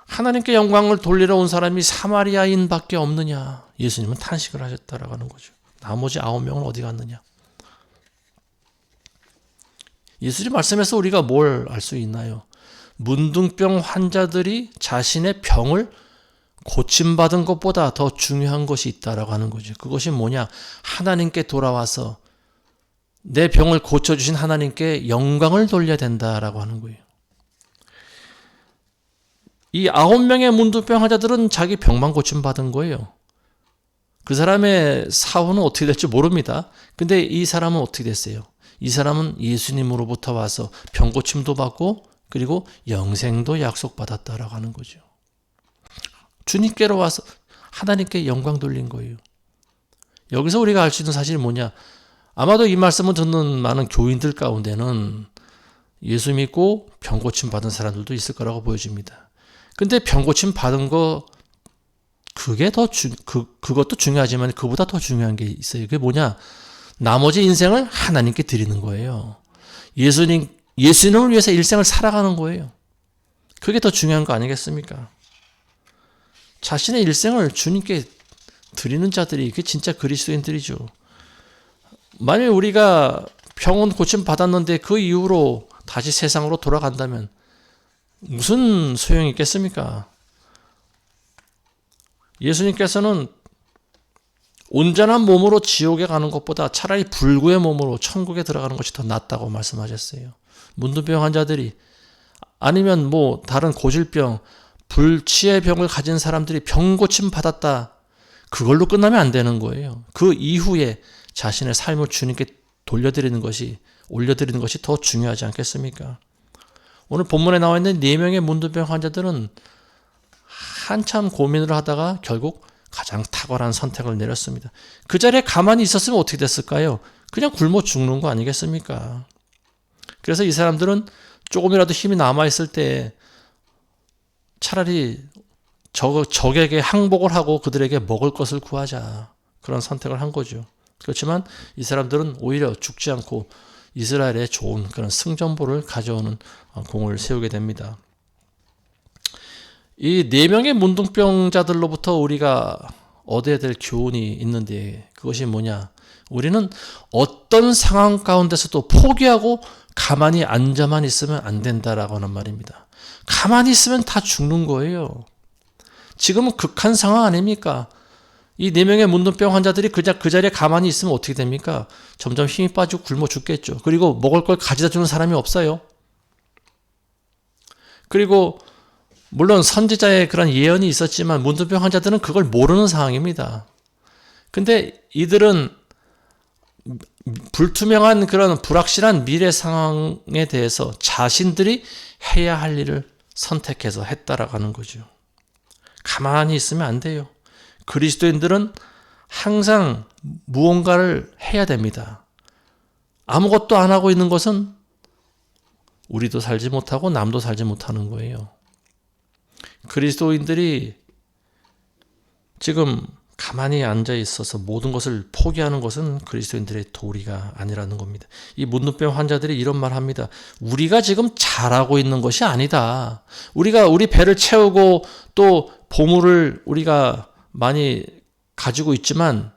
하나님께 영광을 돌리러 온 사람이 사마리아인밖에 없느냐? 예수님은 탄식을 하셨다라고 하는 거죠. 나머지 9명은 어디 갔느냐? 예수님 말씀에서 우리가 뭘 알 수 있나요? 문둥병 환자들이 자신의 병을 고침받은 것보다 더 중요한 것이 있다라고 하는 거죠. 그것이 뭐냐? 하나님께 돌아와서 내 병을 고쳐주신 하나님께 영광을 돌려야 된다라고 하는 거예요. 이 9명의 문둥병 환자들은 자기 병만 고침받은 거예요. 그 사람의 사후는 어떻게 될지 모릅니다. 근데 이 사람은 어떻게 됐어요? 이 사람은 예수님으로부터 와서 병 고침도 받고 그리고 영생도 약속받았다라고 하는 거죠. 주님께로 와서 하나님께 영광 돌린 거예요. 여기서 우리가 알 수 있는 사실이 뭐냐? 아마도 이 말씀을 듣는 많은 교인들 가운데는 예수 믿고 병 고침 받은 사람들도 있을 거라고 보여집니다. 근데 병 고침 받은 거 그것도 중요하지만 그보다 더 중요한 게 있어요. 그게 뭐냐? 나머지 인생을 하나님께 드리는 거예요. 예수님을 위해서 일생을 살아가는 거예요. 그게 더 중요한 거 아니겠습니까? 자신의 일생을 주님께 드리는 자들이 그게 진짜 그리스도인들이죠. 만일 우리가 병은 고침 받았는데 그 이후로 다시 세상으로 돌아간다면 무슨 소용이 있겠습니까? 예수님께서는 온전한 몸으로 지옥에 가는 것보다 차라리 불구의 몸으로 천국에 들어가는 것이 더 낫다고 말씀하셨어요. 문둥병 환자들이 아니면 뭐 다른 고질병, 불치의 병을 가진 사람들이 병 고침 받았다. 그걸로 끝나면 안 되는 거예요. 그 이후에 자신의 삶을 주님께 올려드리는 것이 더 중요하지 않겠습니까? 오늘 본문에 나와 있는 4명의 문둥병 환자들은 한참 고민을 하다가 결국 가장 탁월한 선택을 내렸습니다. 그 자리에 가만히 있었으면 어떻게 됐을까요? 그냥 굶어 죽는 거 아니겠습니까? 그래서 이 사람들은 조금이라도 힘이 남아있을 때 차라리 적에게 항복을 하고 그들에게 먹을 것을 구하자. 그런 선택을 한 거죠. 그렇지만 이 사람들은 오히려 죽지 않고 이스라엘의 좋은 그런 승전보를 가져오는 공을 세우게 됩니다. 이 4명의 문둥병자들로부터 우리가 얻어야 될 교훈이 있는데 그것이 뭐냐? 우리는 어떤 상황 가운데서도 포기하고 가만히 앉아만 있으면 안 된다라고 하는 말입니다. 가만히 있으면 다 죽는 거예요. 지금은 극한 상황 아닙니까? 이 4명의 문둥병 환자들이 그 자리에 가만히 있으면 어떻게 됩니까? 점점 힘이 빠지고 굶어 죽겠죠. 그리고 먹을 걸 가져다 주는 사람이 없어요. 그리고 물론 선지자의 그런 예언이 있었지만 문둥병 환자들은 그걸 모르는 상황입니다. 근데 이들은 불투명한 그런 불확실한 미래 상황에 대해서 자신들이 해야 할 일을 선택해서 했다라고 하는 거죠. 가만히 있으면 안 돼요. 그리스도인들은 항상 무언가를 해야 됩니다. 아무것도 안 하고 있는 것은 우리도 살지 못하고 남도 살지 못하는 거예요. 그리스도인들이 지금 가만히 앉아 있어서 모든 것을 포기하는 것은 그리스도인들의 도리가 아니라는 겁니다. 이 문둥병 환자들이 이런 말 합니다. 우리가 지금 잘하고 있는 것이 아니다. 우리가 우리 배를 채우고 또 보물을 우리가 많이 가지고 있지만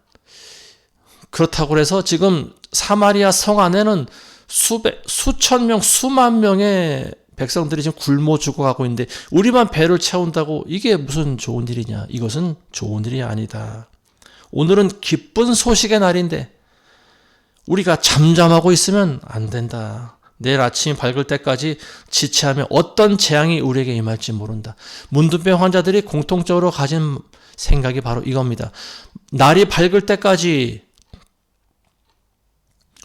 그렇다고 해서 지금 사마리아 성 안에는 수천 명, 수만 명의 백성들이 지금 굶어 죽어가고 있는데 우리만 배를 채운다고 이게 무슨 좋은 일이냐? 이것은 좋은 일이 아니다. 오늘은 기쁜 소식의 날인데 우리가 잠잠하고 있으면 안 된다. 내일 아침이 밝을 때까지 지체하면 어떤 재앙이 우리에게 임할지 모른다. 문둥병 환자들이 공통적으로 가진 생각이 바로 이겁니다. 날이 밝을 때까지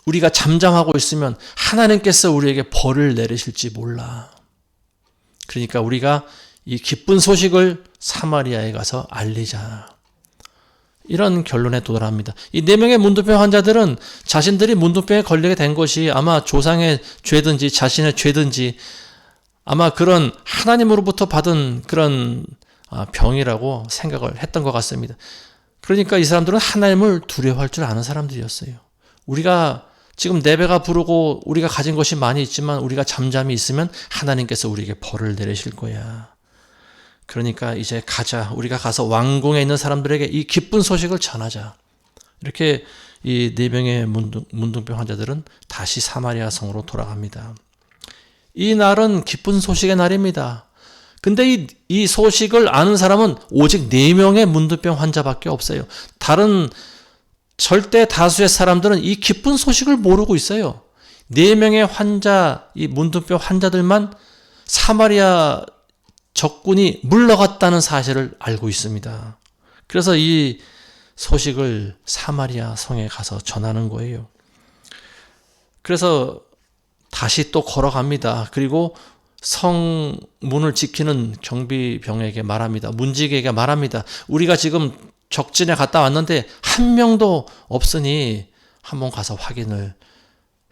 우리가 잠잠하고 있으면 하나님께서 우리에게 벌을 내리실지 몰라. 그러니까 우리가 이 기쁜 소식을 사마리아에 가서 알리자. 이런 결론에 도달합니다. 이 4명의 문둥병 환자들은 자신들이 문둥병에 걸리게 된 것이 아마 조상의 죄든지 자신의 죄든지 아마 그런 하나님으로부터 받은 그런 병이라고 생각을 했던 것 같습니다. 그러니까 이 사람들은 하나님을 두려워할 줄 아는 사람들이었어요. 우리가 지금 내 배가 부르고 우리가 가진 것이 많이 있지만 우리가 잠잠히 있으면 하나님께서 우리에게 벌을 내리실 거야. 그러니까 이제 가자. 우리가 가서 왕궁에 있는 사람들에게 이 기쁜 소식을 전하자. 이렇게 이 4명의 문둥병 환자들은 다시 사마리아 성으로 돌아갑니다. 이 날은 기쁜 소식의 날입니다. 근데 이 소식을 아는 사람은 오직 4명의 문둥병 환자밖에 없어요. 다른 절대 다수의 사람들은 이 기쁜 소식을 모르고 있어요. 4명의 환자, 이 문둥병 환자들만 사마리아 적군이 물러갔다는 사실을 알고 있습니다. 그래서 이 소식을 사마리아 성에 가서 전하는 거예요. 그래서 다시 또 걸어갑니다. 그리고 성문을 지키는 경비병에게 말합니다. 문지기에게 말합니다. 우리가 지금 적진에 갔다 왔는데 한 명도 없으니 한번 가서 확인을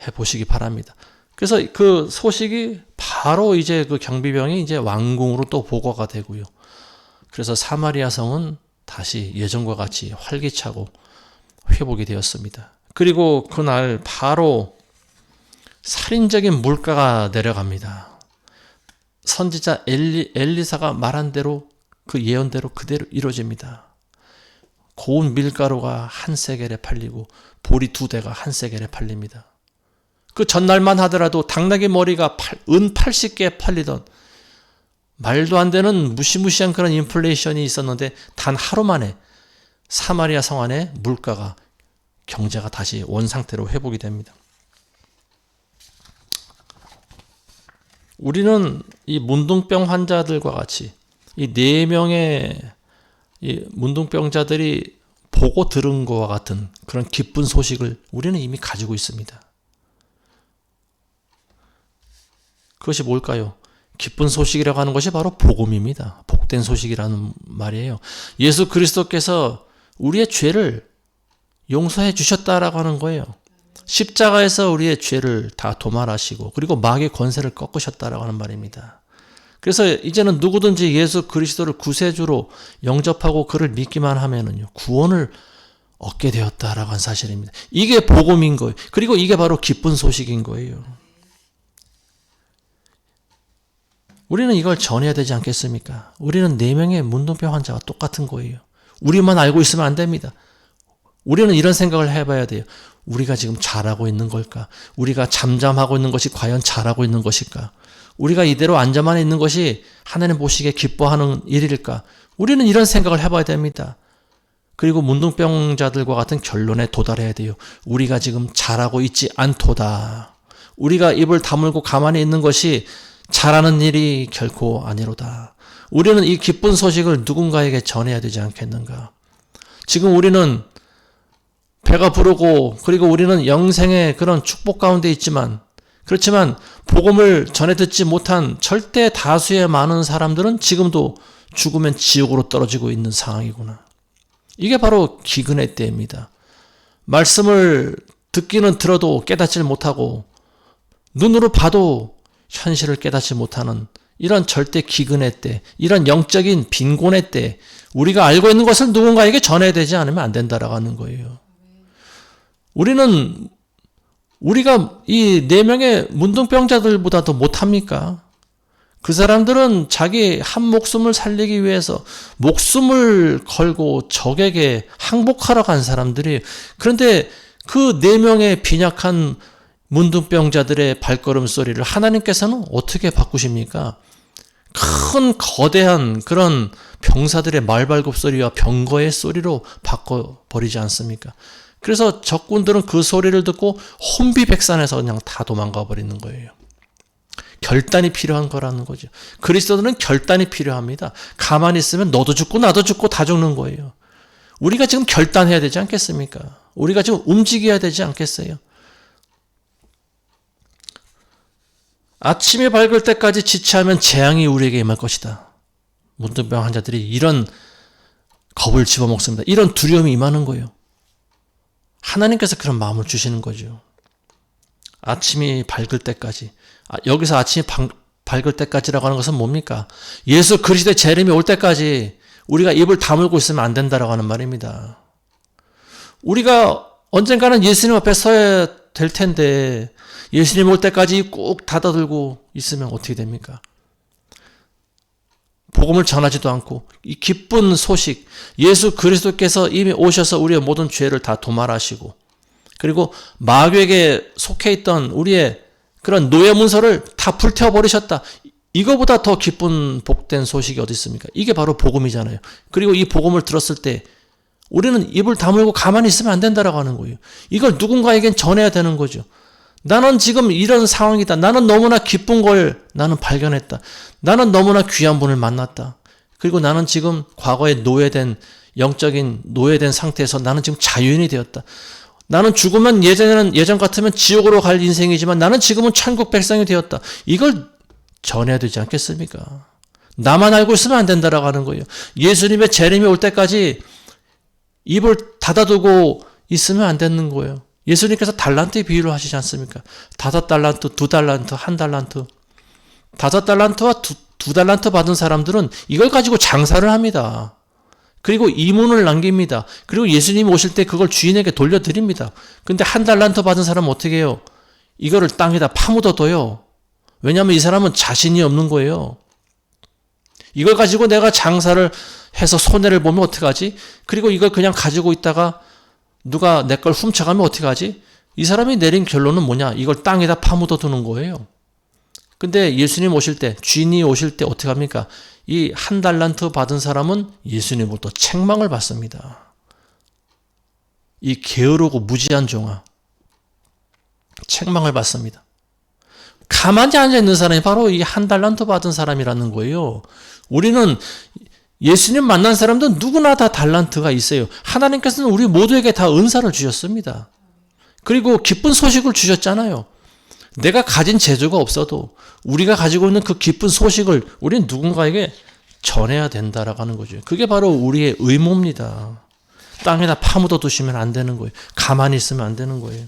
해보시기 바랍니다. 그래서 그 소식이 바로 이제 그 경비병이 이제 왕궁으로 또 보고가 되고요. 그래서 사마리아 성은 다시 예전과 같이 활기차고 회복이 되었습니다. 그리고 그날 바로 살인적인 물가가 내려갑니다. 선지자 엘리사가 말한 대로 그 예언대로 그대로 이루어집니다. 고운 밀가루가 한 세겔에 팔리고 보리 2대가 한 세겔에 팔립니다. 그 전날만 하더라도 당나귀 머리가 은 80개 팔리던 말도 안 되는 무시무시한 그런 인플레이션이 있었는데 단 하루 만에 사마리아 성 안에 물가가 경제가 다시 원상태로 회복이 됩니다. 우리는 이 문둥병 환자들과 같이 이 4명의 이 문둥병자들이 보고 들은 것과 같은 그런 기쁜 소식을 우리는 이미 가지고 있습니다. 그것이 뭘까요? 기쁜 소식이라고 하는 것이 바로 복음입니다. 복된 소식이라는 말이에요. 예수 그리스도께서 우리의 죄를 용서해 주셨다라고 하는 거예요. 십자가에서 우리의 죄를 다 도말하시고 그리고 마귀의 권세를 꺾으셨다라고 하는 말입니다. 그래서 이제는 누구든지 예수 그리스도를 구세주로 영접하고 그를 믿기만 하면은요, 구원을 얻게 되었다라고 하는 사실입니다. 이게 복음인 거예요. 그리고 이게 바로 기쁜 소식인 거예요. 우리는 이걸 전해야 되지 않겠습니까? 우리는 4명의 문둥병 환자와 똑같은 거예요. 우리만 알고 있으면 안 됩니다. 우리는 이런 생각을 해봐야 돼요. 우리가 지금 잘하고 있는 걸까? 우리가 잠잠하고 있는 것이 과연 잘하고 있는 것일까? 우리가 이대로 앉아만 있는 것이 하나님 보시기에 기뻐하는 일일까? 우리는 이런 생각을 해봐야 됩니다. 그리고 문둥병자들과 같은 결론에 도달해야 돼요. 우리가 지금 잘하고 있지 않도다. 우리가 입을 다물고 가만히 있는 것이 잘하는 일이 결코 아니로다. 우리는 이 기쁜 소식을 누군가에게 전해야 되지 않겠는가. 지금 우리는 배가 부르고 그리고 우리는 영생의 그런 축복 가운데 있지만, 그렇지만 복음을 전해 듣지 못한 절대 다수의 많은 사람들은 지금도 죽으면 지옥으로 떨어지고 있는 상황이구나. 이게 바로 기근의 때입니다. 말씀을 듣기는 들어도 깨닫지 못하고 눈으로 봐도 현실을 깨닫지 못하는 이런 절대 기근의 때, 이런 영적인 빈곤의 때, 우리가 알고 있는 것을 누군가에게 전해야 되지 않으면 안 된다라고 하는 거예요. 우리가 이 4명의 문둥병자들보다도 못합니까? 그 사람들은 자기 한 목숨을 살리기 위해서 목숨을 걸고 적에게 항복하러 간 사람들이, 그런데 그 4명의 빈약한 문둥병자들의 발걸음 소리를 하나님께서는 어떻게 바꾸십니까? 큰 거대한 그런 병사들의 말발굽 소리와 병거의 소리로 바꿔버리지 않습니까? 그래서 적군들은 그 소리를 듣고 혼비백산해서 그냥 다 도망가 버리는 거예요. 결단이 필요한 거라는 거죠. 그리스도들은 결단이 필요합니다. 가만히 있으면 너도 죽고 나도 죽고 다 죽는 거예요. 우리가 지금 결단해야 되지 않겠습니까? 우리가 지금 움직여야 되지 않겠어요? 아침이 밝을 때까지 지체하면 재앙이 우리에게 임할 것이다. 문둥병 환자들이 이런 겁을 집어먹습니다. 이런 두려움이 임하는 거예요. 하나님께서 그런 마음을 주시는 거죠. 아침이 밝을 때까지. 여기서 아침이 밝을 때까지라고 하는 것은 뭡니까? 예수 그리스도의 재림이 올 때까지 우리가 입을 다물고 있으면 안 된다라고 하는 말입니다. 우리가 언젠가는 예수님 앞에 서야 될 텐데 예수님 올 때까지 꼭 닫아들고 있으면 어떻게 됩니까? 복음을 전하지도 않고 이 기쁜 소식, 예수 그리스도께서 이미 오셔서 우리의 모든 죄를 다 도말하시고 그리고 마귀에게 속해 있던 우리의 그런 노예 문서를 다 불태워버리셨다. 이거보다 더 기쁜 복된 소식이 어디 있습니까? 이게 바로 복음이잖아요. 그리고 이 복음을 들었을 때 우리는 입을 다물고 가만히 있으면 안 된다라고 하는 거예요. 이걸 누군가에겐 전해야 되는 거죠. 나는 지금 이런 상황이다. 나는 너무나 기쁜 걸 나는 발견했다. 나는 너무나 귀한 분을 만났다. 그리고 나는 지금 과거에 영적인 노예된 상태에서 나는 지금 자유인이 되었다. 나는 죽으면 예전 같으면 지옥으로 갈 인생이지만 나는 지금은 천국 백성이 되었다. 이걸 전해야 되지 않겠습니까? 나만 알고 있으면 안 된다라고 하는 거예요. 예수님의 재림이 올 때까지 입을 닫아두고 있으면 안 되는 거예요. 예수님께서 달란트의 비유를 하시지 않습니까? 5달란트, 2달란트, 1달란트. 5달란트와 2달란트 받은 사람들은 이걸 가지고 장사를 합니다. 그리고 이문을 남깁니다. 그리고 예수님이 오실 때 그걸 주인에게 돌려드립니다. 근데 1달란트 받은 사람은 어떻게 해요? 이거를 땅에다 파묻어둬요. 왜냐하면 이 사람은 자신이 없는 거예요. 이걸 가지고 내가 장사를 해서 손해를 보면 어떡하지? 그리고 이걸 그냥 가지고 있다가 누가 내 걸 훔쳐가면 어떡하지? 이 사람이 내린 결론은 뭐냐? 이걸 땅에다 파묻어두는 거예요. 근데 예수님 오실 때, 주인이 오실 때 어떻게 합니까? 이 1달란트 받은 사람은 예수님으로부터 책망을 받습니다. 이 게으르고 무지한 종아, 책망을 받습니다. 가만히 앉아있는 사람이 바로 이 1달란트 받은 사람이라는 거예요. 우리는 예수님 만난 사람들은 누구나 다 달란트가 있어요. 하나님께서는 우리 모두에게 다 은사를 주셨습니다. 그리고 기쁜 소식을 주셨잖아요. 내가 가진 재주가 없어도 우리가 가지고 있는 그 기쁜 소식을 우리는 누군가에게 전해야 된다라고 하는 거죠. 그게 바로 우리의 의무입니다. 땅에다 파묻어 두시면 안 되는 거예요. 가만히 있으면 안 되는 거예요.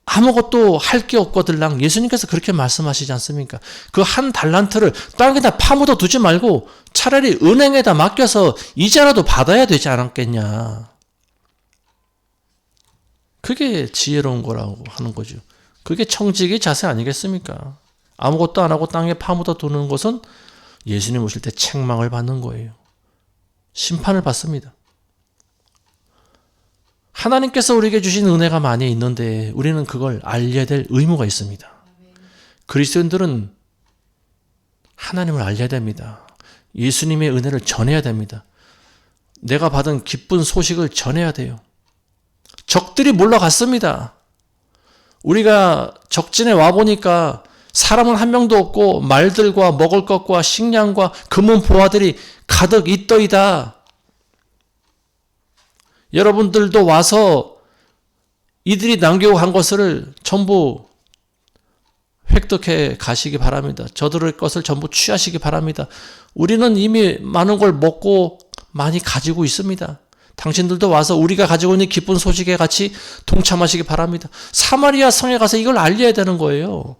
아무것도 할 게 없거들랑 예수님께서 그렇게 말씀하시지 않습니까? 그 1달란트를 땅에다 파묻어 두지 말고 차라리 은행에다 맡겨서 이자라도 받아야 되지 않았겠냐. 그게 지혜로운 거라고 하는 거죠. 그게 청지기의 자세 아니겠습니까? 아무것도 안 하고 땅에 파묻어 두는 것은 예수님 오실 때 책망을 받는 거예요. 심판을 받습니다. 하나님께서 우리에게 주신 은혜가 많이 있는데 우리는 그걸 알려야 될 의무가 있습니다. 그리스도인들은 하나님을 알려야 됩니다. 예수님의 은혜를 전해야 됩니다. 내가 받은 기쁜 소식을 전해야 돼요. 적들이 몰려갔습니다. 우리가 적진에 와보니까 사람은 한 명도 없고 말들과 먹을 것과 식량과 금은 보화들이 가득 있더이다. 여러분들도 와서 이들이 남기고 간 것을 전부 획득해 가시기 바랍니다. 저들의 것을 전부 취하시기 바랍니다. 우리는 이미 많은 걸 먹고 많이 가지고 있습니다. 당신들도 와서 우리가 가지고 있는 기쁜 소식에 같이 동참하시기 바랍니다. 사마리아 성에 가서 이걸 알려야 되는 거예요.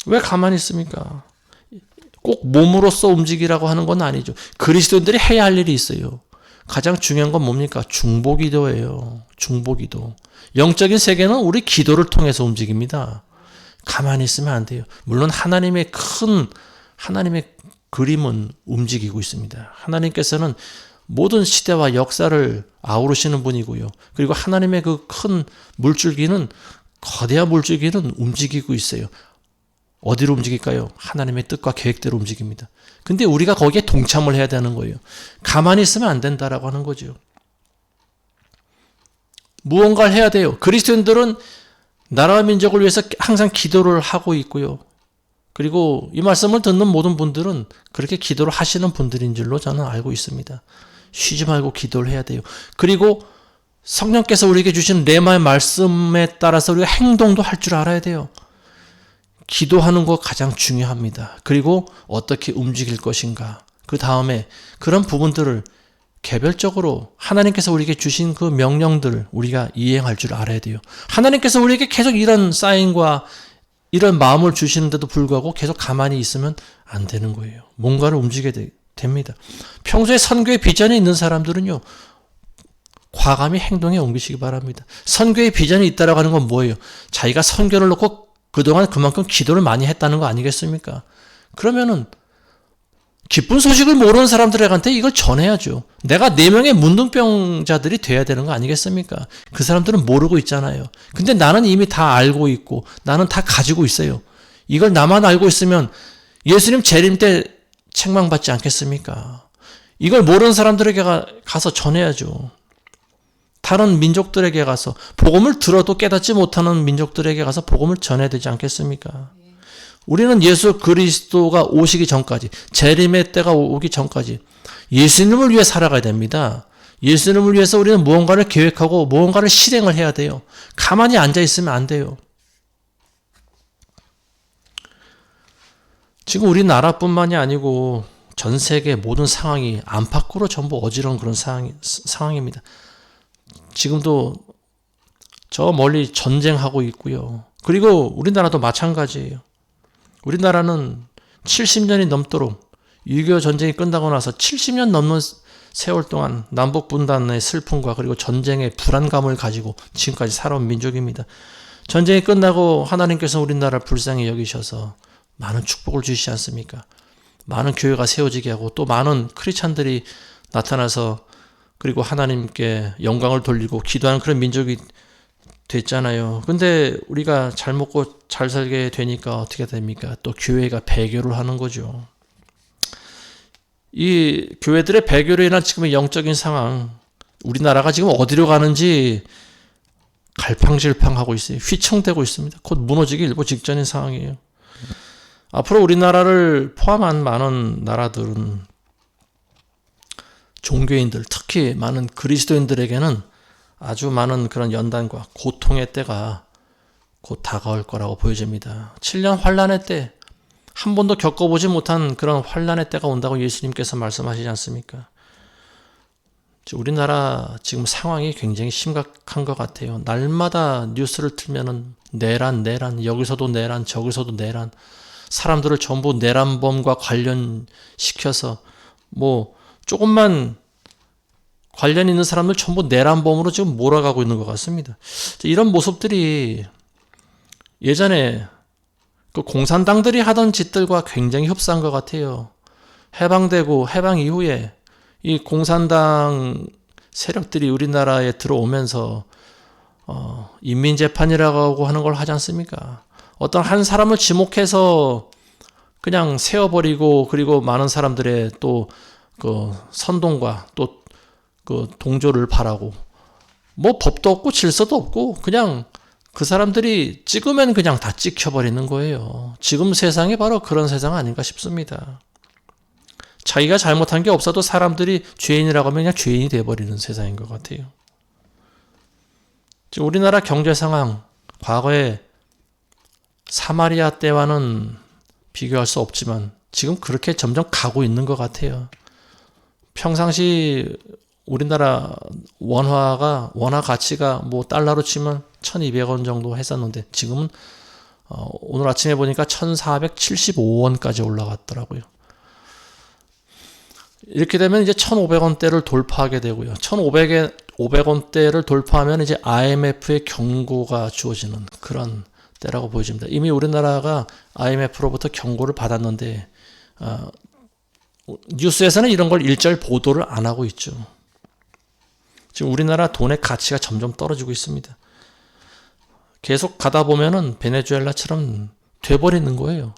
왜 가만히 있습니까? 꼭 몸으로써 움직이라고 하는 건 아니죠. 그리스도인들이 해야 할 일이 있어요. 가장 중요한 건 뭡니까? 중보기도예요. 중보기도. 영적인 세계는 우리 기도를 통해서 움직입니다. 가만히 있으면 안 돼요. 물론 하나님의 그림은 움직이고 있습니다. 하나님께서는 모든 시대와 역사를 아우르시는 분이고요. 그리고 하나님의 그 큰 물줄기는, 거대한 물줄기는 움직이고 있어요. 어디로 움직일까요? 하나님의 뜻과 계획대로 움직입니다. 근데 우리가 거기에 동참을 해야 되는 거예요. 가만히 있으면 안 된다라고 하는 거죠. 무언가를 해야 돼요. 그리스도인들은 나라와 민족을 위해서 항상 기도를 하고 있고요. 그리고 이 말씀을 듣는 모든 분들은 그렇게 기도를 하시는 분들인 줄로 저는 알고 있습니다. 쉬지 말고 기도를 해야 돼요. 그리고 성령께서 우리에게 주신 레마의 말씀에 따라서 우리가 행동도 할 줄 알아야 돼요. 기도하는 거 가장 중요합니다. 그리고 어떻게 움직일 것인가. 그 다음에 그런 부분들을 개별적으로 하나님께서 우리에게 주신 그 명령들을 우리가 이행할 줄 알아야 돼요. 하나님께서 우리에게 계속 이런 사인과 이런 마음을 주시는데도 불구하고 계속 가만히 있으면 안 되는 거예요. 뭔가를 움직여야 됩니다. 평소에 선교의 비전이 있는 사람들은요, 과감히 행동에 옮기시기 바랍니다. 선교의 비전이 있다라고 하는 건 뭐예요? 자기가 선교를 놓고 그동안 그만큼 기도를 많이 했다는 거 아니겠습니까? 그러면은 기쁜 소식을 모르는 사람들한테 이걸 전해야죠. 내가 4명의 문둥병자들이 돼야 되는 거 아니겠습니까? 그 사람들은 모르고 있잖아요. 근데 나는 이미 다 알고 있고 나는 다 가지고 있어요. 이걸 나만 알고 있으면 예수님 재림 때 책망받지 않겠습니까? 이걸 모르는 사람들에게 가서 전해야죠. 다른 민족들에게 가서, 복음을 들어도 깨닫지 못하는 민족들에게 가서 복음을 전해야 되지 않겠습니까? 우리는 예수 그리스도가 오시기 전까지, 재림의 때가 오기 전까지 예수님을 위해 살아가야 됩니다. 예수님을 위해서 우리는 무언가를 계획하고 무언가를 실행을 해야 돼요. 가만히 앉아 있으면 안 돼요. 지금 우리나라뿐만이 아니고 전 세계 모든 상황이 안팎으로 전부 어지러운 그런 상황입니다. 지금도 저 멀리 전쟁하고 있고요. 그리고 우리나라도 마찬가지예요. 우리나라는 70년이 넘도록 6.25 전쟁이 끝나고 나서 70년 넘는 세월 동안 남북 분단의 슬픔과 그리고 전쟁의 불안감을 가지고 지금까지 살아온 민족입니다. 전쟁이 끝나고 하나님께서 우리나라를 불쌍히 여기셔서 많은 축복을 주시지 않습니까? 많은 교회가 세워지게 하고 또 많은 크리스찬들이 나타나서 그리고 하나님께 영광을 돌리고 기도하는 그런 민족이 됐잖아요. 근데 우리가 잘 먹고 잘 살게 되니까 어떻게 됩니까? 또 교회가 배교를 하는 거죠. 이 교회들의 배교로 인한 지금의 영적인 상황, 우리나라가 지금 어디로 가는지 갈팡질팡하고 있어요. 휘청대고 있습니다. 곧 무너지기 일보 직전인 상황이에요. 앞으로 우리나라를 포함한 많은 나라들은 종교인들, 특히 많은 그리스도인들에게는 아주 많은 그런 연단과 고통의 때가 곧 다가올 거라고 보여집니다. 7년 환란의 때, 한 번도 겪어보지 못한 그런 환란의 때가 온다고 예수님께서 말씀하시지 않습니까? 우리나라 지금 상황이 굉장히 심각한 것 같아요. 날마다 뉴스를 틀면은 내란, 여기서도 내란, 저기서도 내란, 사람들을 전부 내란범과 관련시켜서 조금만 관련 있는 사람들 전부 내란범으로 지금 몰아가고 있는 것 같습니다. 이런 모습들이 예전에 그 공산당들이 하던 짓들과 굉장히 흡사한 것 같아요. 해방되고 해방 이후에 이 공산당 세력들이 우리나라에 들어오면서 인민재판이라고 하는 걸 하지 않습니까? 어떤 한 사람을 지목해서 그냥 세워버리고 그리고 많은 사람들의 또 그 선동과 또 그 동조를 바라고 뭐 법도 없고 질서도 없고 그냥 그 사람들이 찍으면 그냥 다 찍혀버리는 거예요. 지금 세상이 바로 그런 세상 아닌가 싶습니다. 자기가 잘못한 게 없어도 사람들이 죄인이라고 하면 그냥 죄인이 돼버리는 세상인 것 같아요. 지금 우리나라 경제 상황, 과거에 사마리아 때와는 비교할 수 없지만 지금 그렇게 점점 가고 있는 것 같아요. 평상시 우리나라 원화 가치가 뭐 달러로 치면 1,200원 정도 했었는데 지금은 오늘 아침에 보니까 1,475원까지 올라갔더라고요. 이렇게 되면 이제 1,500원대를 돌파하게 되고요. 1,500원대를 돌파하면 이제 IMF의 경고가 주어지는 그런 때라고 보여집니다. 이미 우리나라가 IMF로부터 경고를 받았는데 뉴스에서는 이런 걸 일절 보도를 안 하고 있죠. 지금 우리나라 돈의 가치가 점점 떨어지고 있습니다. 계속 가다 보면은 베네수엘라처럼 돼버리는 거예요.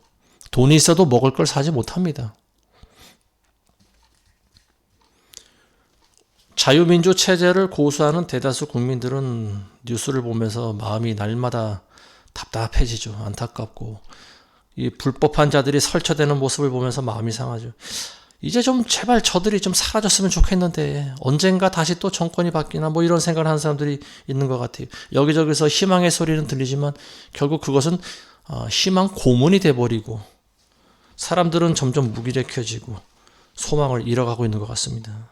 돈이 있어도 먹을 걸 사지 못합니다. 자유민주 체제를 고수하는 대다수 국민들은 뉴스를 보면서 마음이 날마다 답답해지죠. 안타깝고 이 불법한 자들이 설쳐되는 모습을 보면서 마음이 상하죠. 이제 좀 제발 저들이 좀 사라졌으면 좋겠는데 언젠가 다시 또 정권이 바뀌나 뭐 이런 생각을 하는 사람들이 있는 것 같아요. 여기저기서 희망의 소리는 들리지만 결국 그것은 희망 고문이 돼버리고 사람들은 점점 무기력해지고 소망을 잃어가고 있는 것 같습니다.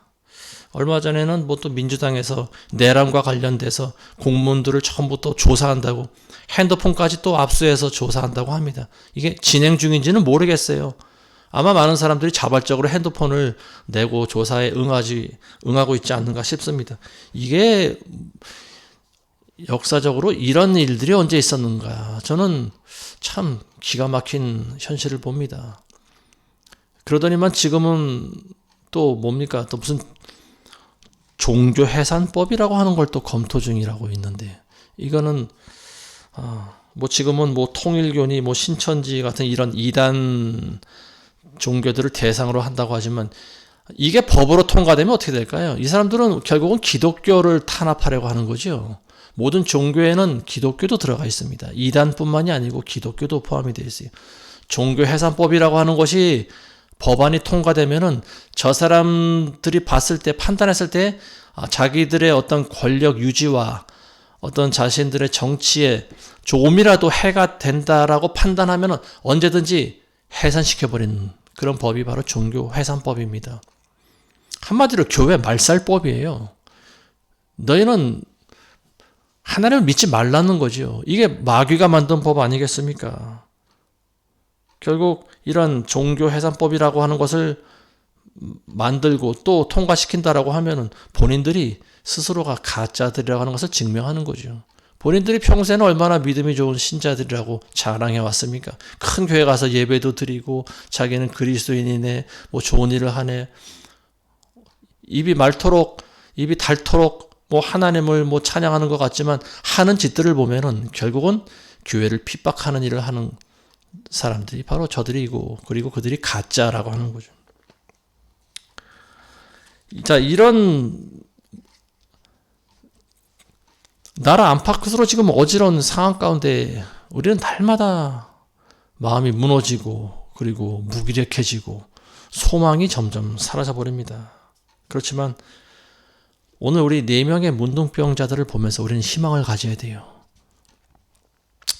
얼마 전에는 뭐 또 민주당에서 내란과 관련돼서 공무원들을 전부 또 조사한다고 핸드폰까지 또 압수해서 조사한다고 합니다. 이게 진행 중인지는 모르겠어요. 아마 많은 사람들이 자발적으로 핸드폰을 내고 조사에 응하고 있지 않는가 싶습니다. 이게 역사적으로 이런 일들이 언제 있었는가. 저는 참 기가 막힌 현실을 봅니다. 그러더니만 지금은 또 뭡니까? 또 무슨 종교해산법이라고 하는 걸 또 검토 중이라고 있는데 이거는 뭐 지금은 뭐 통일교니 뭐 신천지 같은 이런 이단 종교들을 대상으로 한다고 하지만 이게 법으로 통과되면 어떻게 될까요? 이 사람들은 결국은 기독교를 탄압하려고 하는 거죠. 모든 종교에는 기독교도 들어가 있습니다. 이단뿐만이 아니고 기독교도 포함이 되어 있어요. 종교해산법이라고 하는 것이 법안이 통과되면은 저 사람들이 봤을 때 판단했을 때 자기들의 어떤 권력 유지와 어떤 자신들의 정치에 조금이라도 해가 된다라고 판단하면은 언제든지 해산시켜버리는 그런 법이 바로 종교해산법입니다. 한마디로 교회 말살법이에요. 너희는 하나님을 믿지 말라는 거죠. 이게 마귀가 만든 법 아니겠습니까? 결국 이런 종교해산법이라고 하는 것을 만들고 또 통과시킨다라고 하면은 본인들이 스스로가 가짜들이라고 하는 것을 증명하는 거죠. 본인들이 평소에는 얼마나 믿음이 좋은 신자들이라고 자랑해 왔습니까? 큰 교회 가서 예배도 드리고 자기는 그리스도인이네, 뭐 좋은 일을 하네. 입이 닳도록 뭐 하나님을 뭐 찬양하는 것 같지만 하는 짓들을 보면은 결국은 교회를 핍박하는 일을 하는 사람들이 바로 저들이고 그리고 그들이 가짜라고 하는 거죠. 자, 이런 나라 안팎으로 지금 어지러운 상황 가운데 우리는 날마다 마음이 무너지고 그리고 무기력해지고 소망이 점점 사라져 버립니다. 그렇지만 오늘 우리 4명의 문둥병자들을 보면서 우리는 희망을 가져야 돼요.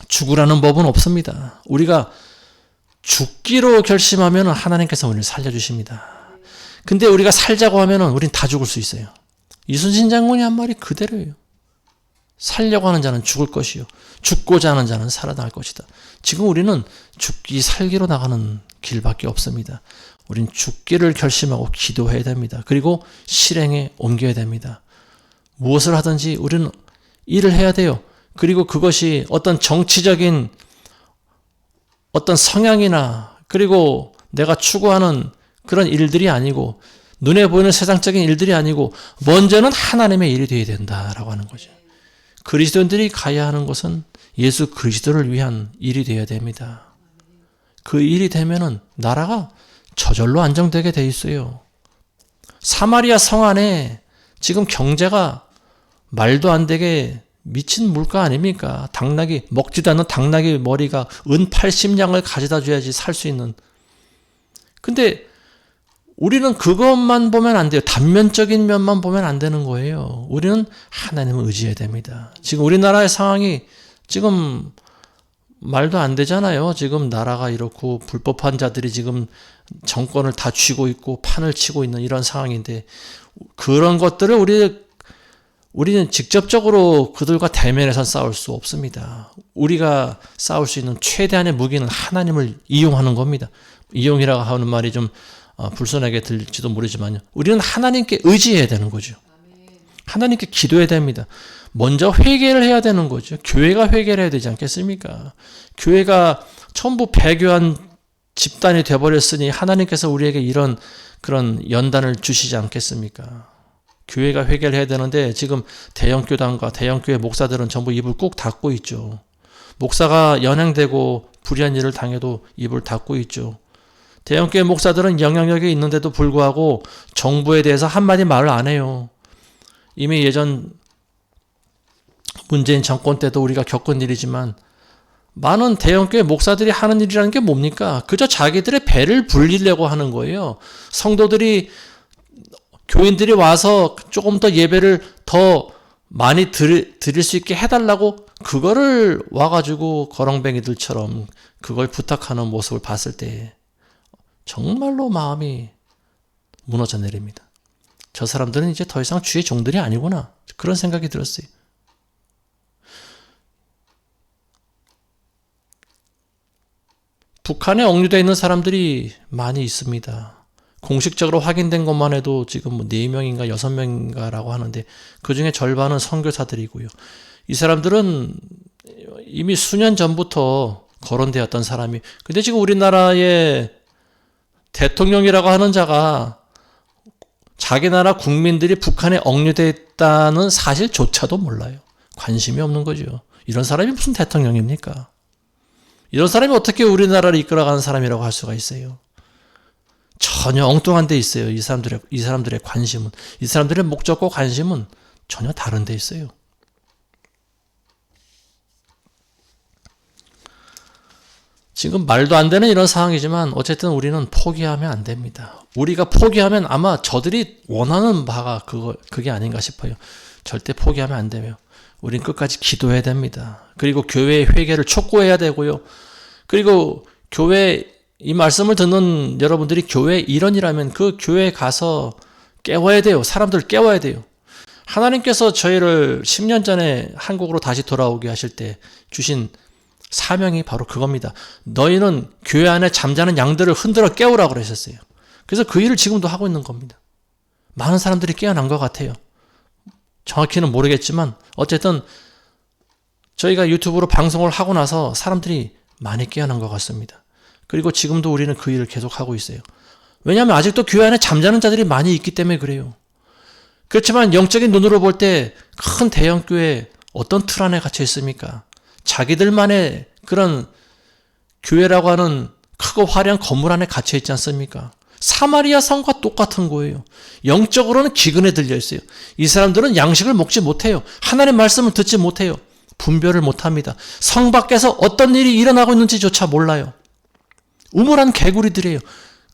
죽으라는 법은 없습니다. 우리가 죽기로 결심하면 하나님께서 우리를 살려주십니다. 근데 우리가 살자고 하면 우린 다 죽을 수 있어요. 이순신 장군이 한 말이 그대로예요. 살려고 하는 자는 죽을 것이요 죽고자 하는 자는 살아날 것이다. 지금 우리는 죽기 살기로 나가는 길밖에 없습니다. 우린 죽기를 결심하고 기도해야 됩니다. 그리고 실행에 옮겨야 됩니다. 무엇을 하든지 우리는 일을 해야 돼요. 그리고 그것이 어떤 정치적인 어떤 성향이나 그리고 내가 추구하는 그런 일들이 아니고 눈에 보이는 세상적인 일들이 아니고 먼저는 하나님의 일이 되어야 된다라고 하는 거죠. 그리스도인들이 가야 하는 것은 예수 그리스도를 위한 일이 되어야 됩니다. 그 일이 되면은 나라가 저절로 안정되게 돼 있어요. 사마리아 성 안에 지금 경제가 말도 안 되게 미친 물가 아닙니까? 당나귀, 먹지도 않는 당나귀 머리가 은 80냥을 가져다 줘야지 살 수 있는. 근데 우리는 그것만 보면 안 돼요. 단면적인 면만 보면 안 되는 거예요. 우리는 하나님을 의지해야 됩니다. 지금 우리나라의 상황이 지금 말도 안 되잖아요. 지금 나라가 이렇고 불법한 자들이 지금 정권을 다 쥐고 있고 판을 치고 있는 이런 상황인데, 그런 것들을 우리는 직접적으로 그들과 대면해서 싸울 수 없습니다. 우리가 싸울 수 있는 최대한의 무기는 하나님을 이용하는 겁니다. 이용이라고 하는 말이 좀 불편하게 들릴지도 모르지만요. 우리는 하나님께 의지해야 되는 거죠. 하나님께 기도해야 됩니다. 먼저 회개를 해야 되는 거죠. 교회가 회개를 해야 되지 않겠습니까? 교회가 전부 배교한 집단이 되어버렸으니 하나님께서 우리에게 이런 그런 연단을 주시지 않겠습니까? 교회가 회개를 해야 되는데 지금 대형교단과 대형교회 목사들은 전부 입을 꾹 닫고 있죠. 목사가 연행되고 불의한 일을 당해도 입을 닫고 있죠. 대형교회 목사들은 영향력이 있는데도 불구하고 정부에 대해서 한마디 말을 안 해요. 이미 예전 문재인 정권 때도 우리가 겪은 일이지만 많은 대형교회 목사들이 하는 일이라는 게 뭡니까? 그저 자기들의 배를 불리려고 하는 거예요. 성도들이, 교인들이 와서 조금 더 예배를 더 많이 드릴 수 있게 해달라고 그거를 와가지고 거렁뱅이들처럼 그걸 부탁하는 모습을 봤을 때 정말로 마음이 무너져 내립니다. 저 사람들은 이제 더 이상 주의 종들이 아니구나, 그런 생각이 들었어요. 북한에 억류되어 있는 사람들이 많이 있습니다. 공식적으로 확인된 것만 해도 지금 4명인가 6명인가라고 하는데 그 중에 절반은 선교사들이고요. 이 사람들은 이미 수년 전부터 거론되었던 사람이, 근데 지금 우리나라의 대통령이라고 하는 자가 자기 나라 국민들이 북한에 억류되어 있다는 사실조차도 몰라요. 관심이 없는 거죠. 이런 사람이 무슨 대통령입니까? 이런 사람이 어떻게 우리나라를 이끌어가는 사람이라고 할 수가 있어요? 전혀 엉뚱한 데 있어요. 이 사람들의 관심은, 이 사람들의 목적과 관심은 전혀 다른 데 있어요. 지금 말도 안 되는 이런 상황이지만 어쨌든 우리는 포기하면 안 됩니다. 우리가 포기하면 아마 저들이 원하는 바가 그게 아닌가 싶어요. 절대 포기하면 안 되며 우린 끝까지 기도해야 됩니다. 그리고 교회의 회개를 촉구해야 되고요. 그리고 교회, 이 말씀을 듣는 여러분들이 교회 일원이라면 그 교회에 가서 깨워야 돼요. 사람들을 깨워야 돼요. 하나님께서 저희를 10년 전에 한국으로 다시 돌아오게 하실 때 주신 사명이 바로 그겁니다. 너희는 교회 안에 잠자는 양들을 흔들어 깨우라고 그러셨어요. 그래서 그 일을 지금도 하고 있는 겁니다. 많은 사람들이 깨어난 것 같아요. 정확히는 모르겠지만 어쨌든 저희가 유튜브로 방송을 하고 나서 사람들이 많이 깨어난 것 같습니다. 그리고 지금도 우리는 그 일을 계속하고 있어요. 왜냐하면 아직도 교회 안에 잠자는 자들이 많이 있기 때문에 그래요. 그렇지만 영적인 눈으로 볼 때 큰 대형교회 어떤 틀 안에 갇혀 있습니까? 자기들만의 그런 교회라고 하는 크고 화려한 건물 안에 갇혀 있지 않습니까? 사마리아 성과 똑같은 거예요. 영적으로는 기근에 들려 있어요. 이 사람들은 양식을 먹지 못해요. 하나님의 말씀을 듣지 못해요. 분별을 못합니다. 성 밖에서 어떤 일이 일어나고 있는지조차 몰라요. 우물한 개구리들이에요.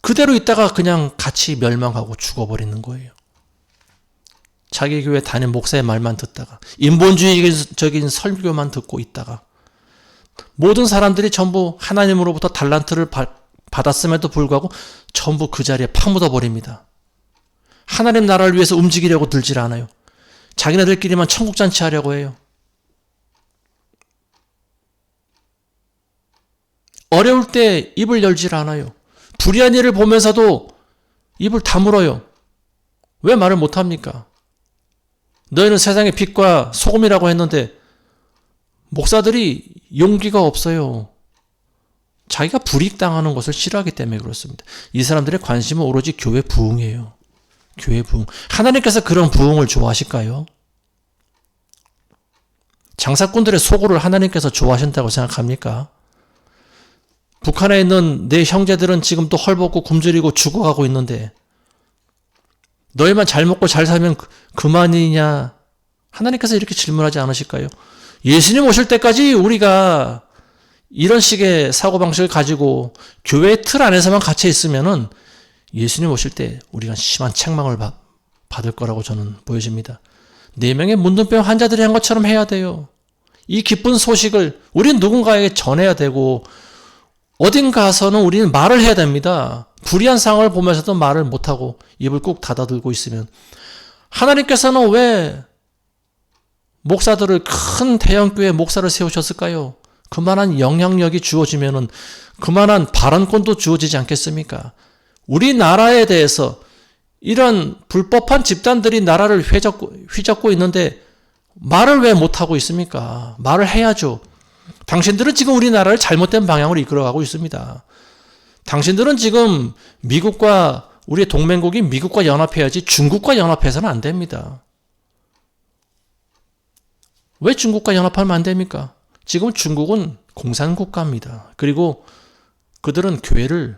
그대로 있다가 그냥 같이 멸망하고 죽어버리는 거예요. 자기 교회 담임 목사의 말만 듣다가, 인본주의적인 설교만 듣고 있다가, 모든 사람들이 전부 하나님으로부터 달란트를 받았음에도 불구하고 전부 그 자리에 파묻어 버립니다. 하나님 나라를 위해서 움직이려고 들질 않아요. 자기네들끼리만 천국잔치 하려고 해요. 어려울 때 입을 열질 않아요. 불의한 일을 보면서도 입을 다물어요. 왜 말을 못합니까? 너희는 세상의 빛과 소금이라고 했는데 목사들이 용기가 없어요. 자기가 불이익당하는 것을 싫어하기 때문에 그렇습니다. 이 사람들의 관심은 오로지 교회 부흥이에요. 교회 부흥. 하나님께서 그런 부흥을 좋아하실까요? 장사꾼들의 소고를 하나님께서 좋아하신다고 생각합니까? 북한에 있는 내 형제들은 지금 또 헐벗고 굶주리고 죽어가고 있는데 너희만 잘 먹고 잘 살면 그만이냐? 하나님께서 이렇게 질문하지 않으실까요? 예수님 오실 때까지 우리가 이런 식의 사고방식을 가지고 교회 틀 안에서만 갇혀 있으면은 예수님 오실 때 우리가 심한 책망을 받을 거라고 저는 보여집니다. 4명의 문둥병 환자들이 한 것처럼 해야 돼요. 이 기쁜 소식을 우리는 누군가에게 전해야 되고 어딘가서는 우리는 말을 해야 됩니다. 불의한 상황을 보면서도 말을 못하고 입을 꾹 닫아들고 있으면 하나님께서는 왜 목사들을 큰 대형교회 목사를 세우셨을까요? 그만한 영향력이 주어지면은 그만한 발언권도 주어지지 않겠습니까? 우리나라에 대해서 이런 불법한 집단들이 나라를 휘젓고 있는데 말을 왜 못하고 있습니까? 말을 해야죠. 당신들은 지금 우리나라를 잘못된 방향으로 이끌어가고 있습니다. 당신들은 지금 미국과 우리의 동맹국인 미국과 연합해야지 중국과 연합해서는 안 됩니다. 왜 중국과 연합하면 안 됩니까? 지금 중국은 공산국가입니다. 그리고 그들은 교회를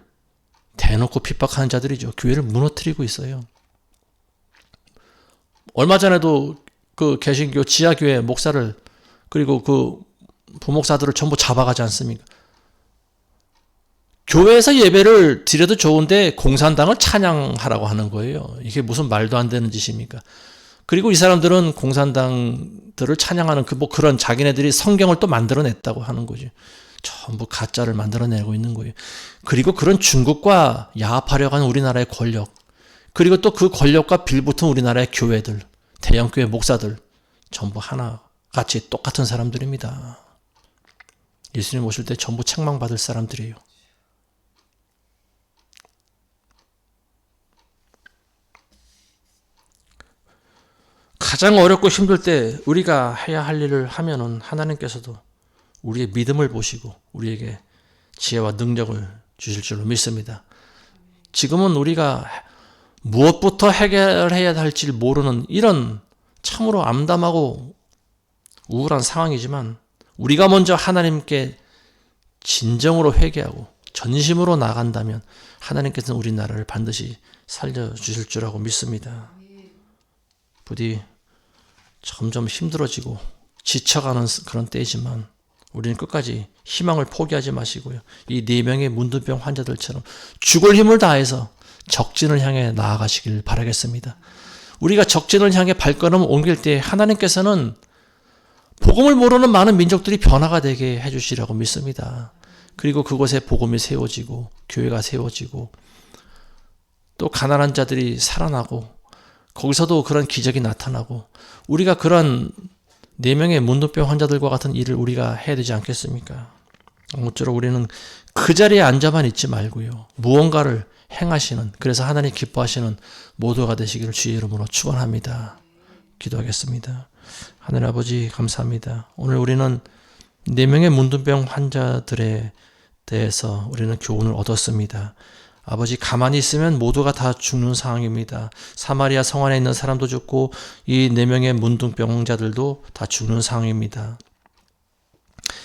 대놓고 핍박하는 자들이죠. 교회를 무너뜨리고 있어요. 얼마 전에도 그 개신교 지하교회 목사를 그리고 그 부목사들을 전부 잡아가지 않습니까? 교회에서 예배를 드려도 좋은데 공산당을 찬양하라고 하는 거예요. 이게 무슨 말도 안 되는 짓입니까? 그리고 이 사람들은 공산당들을 찬양하는 그런 자기네들이 성경을 또 만들어냈다고 하는 거죠. 전부 가짜를 만들어내고 있는 거예요. 그리고 그런 중국과 야합하려고 하는 우리나라의 권력, 그리고 또 그 권력과 빌붙은 우리나라의 교회들, 대형교회 목사들, 전부 하나같이 똑같은 사람들입니다. 예수님 오실 때 전부 책망받을 사람들이에요. 가장 어렵고 힘들 때 우리가 해야 할 일을 하면은 하나님께서도 우리의 믿음을 보시고 우리에게 지혜와 능력을 주실 줄로 믿습니다. 지금은 우리가 무엇부터 해결해야 할지 모르는 이런 참으로 암담하고 우울한 상황이지만 우리가 먼저 하나님께 진정으로 회개하고 전심으로 나간다면 하나님께서는 우리나라를 반드시 살려주실 줄하고 믿습니다. 부디 점점 힘들어지고 지쳐가는 그런 때이지만 우리는 끝까지 희망을 포기하지 마시고요. 이 4명의 문둥병 환자들처럼 죽을 힘을 다해서 적진을 향해 나아가시길 바라겠습니다. 우리가 적진을 향해 발걸음을 옮길 때 하나님께서는 복음을 모르는 많은 민족들이 변화가 되게 해주시라고 믿습니다. 그리고 그곳에 복음이 세워지고 교회가 세워지고 또 가난한 자들이 살아나고 거기서도 그런 기적이 나타나고 우리가 그런 4명의 문둥병 환자들과 같은 일을 우리가 해야 되지 않겠습니까? 아무쪼록 우리는 그 자리에 앉아만 있지 말고요. 무언가를 행하시는, 그래서 하나님 기뻐하시는 모두가 되시기를 주의 이름으로 축원합니다. 기도하겠습니다. 하늘 아버지 감사합니다. 오늘 우리는 4명의 문둥병 환자들에 대해서 우리는 교훈을 얻었습니다. 아버지 가만히 있으면 모두가 다 죽는 상황입니다. 사마리아 성 안에 있는 사람도 죽고 이 4명의 문둥병자들도 다 죽는 상황입니다.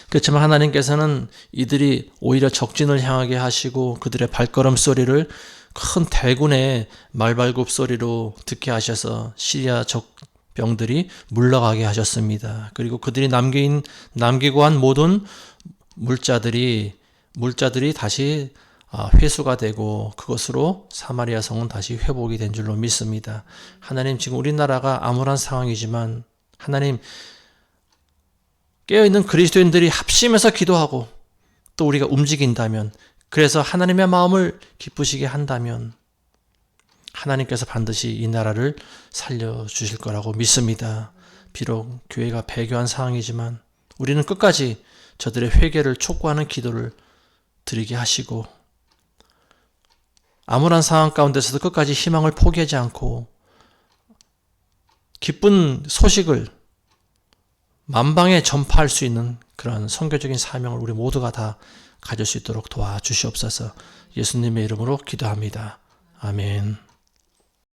그렇지만 하나님께서는 이들이 오히려 적진을 향하게 하시고 그들의 발걸음 소리를 큰 대군의 말발굽 소리로 듣게 하셔서 시리아 적병들이 물러가게 하셨습니다. 그리고 그들이 남기고 한 모든 물자들이 다시 회수가 되고 그것으로 사마리아 성은 다시 회복이 된 줄로 믿습니다. 하나님 지금 우리나라가 암울한 상황이지만 하나님 깨어있는 그리스도인들이 합심해서 기도하고 또 우리가 움직인다면 그래서 하나님의 마음을 기쁘시게 한다면 하나님께서 반드시 이 나라를 살려주실 거라고 믿습니다. 비록 교회가 배교한 상황이지만 우리는 끝까지 저들의 회개를 촉구하는 기도를 드리게 하시고 암울한 상황 가운데서도 끝까지 희망을 포기하지 않고 기쁜 소식을 만방에 전파할 수 있는 그런 선교적인 사명을 우리 모두가 다 가질 수 있도록 도와주시옵소서. 예수님의 이름으로 기도합니다. 아멘.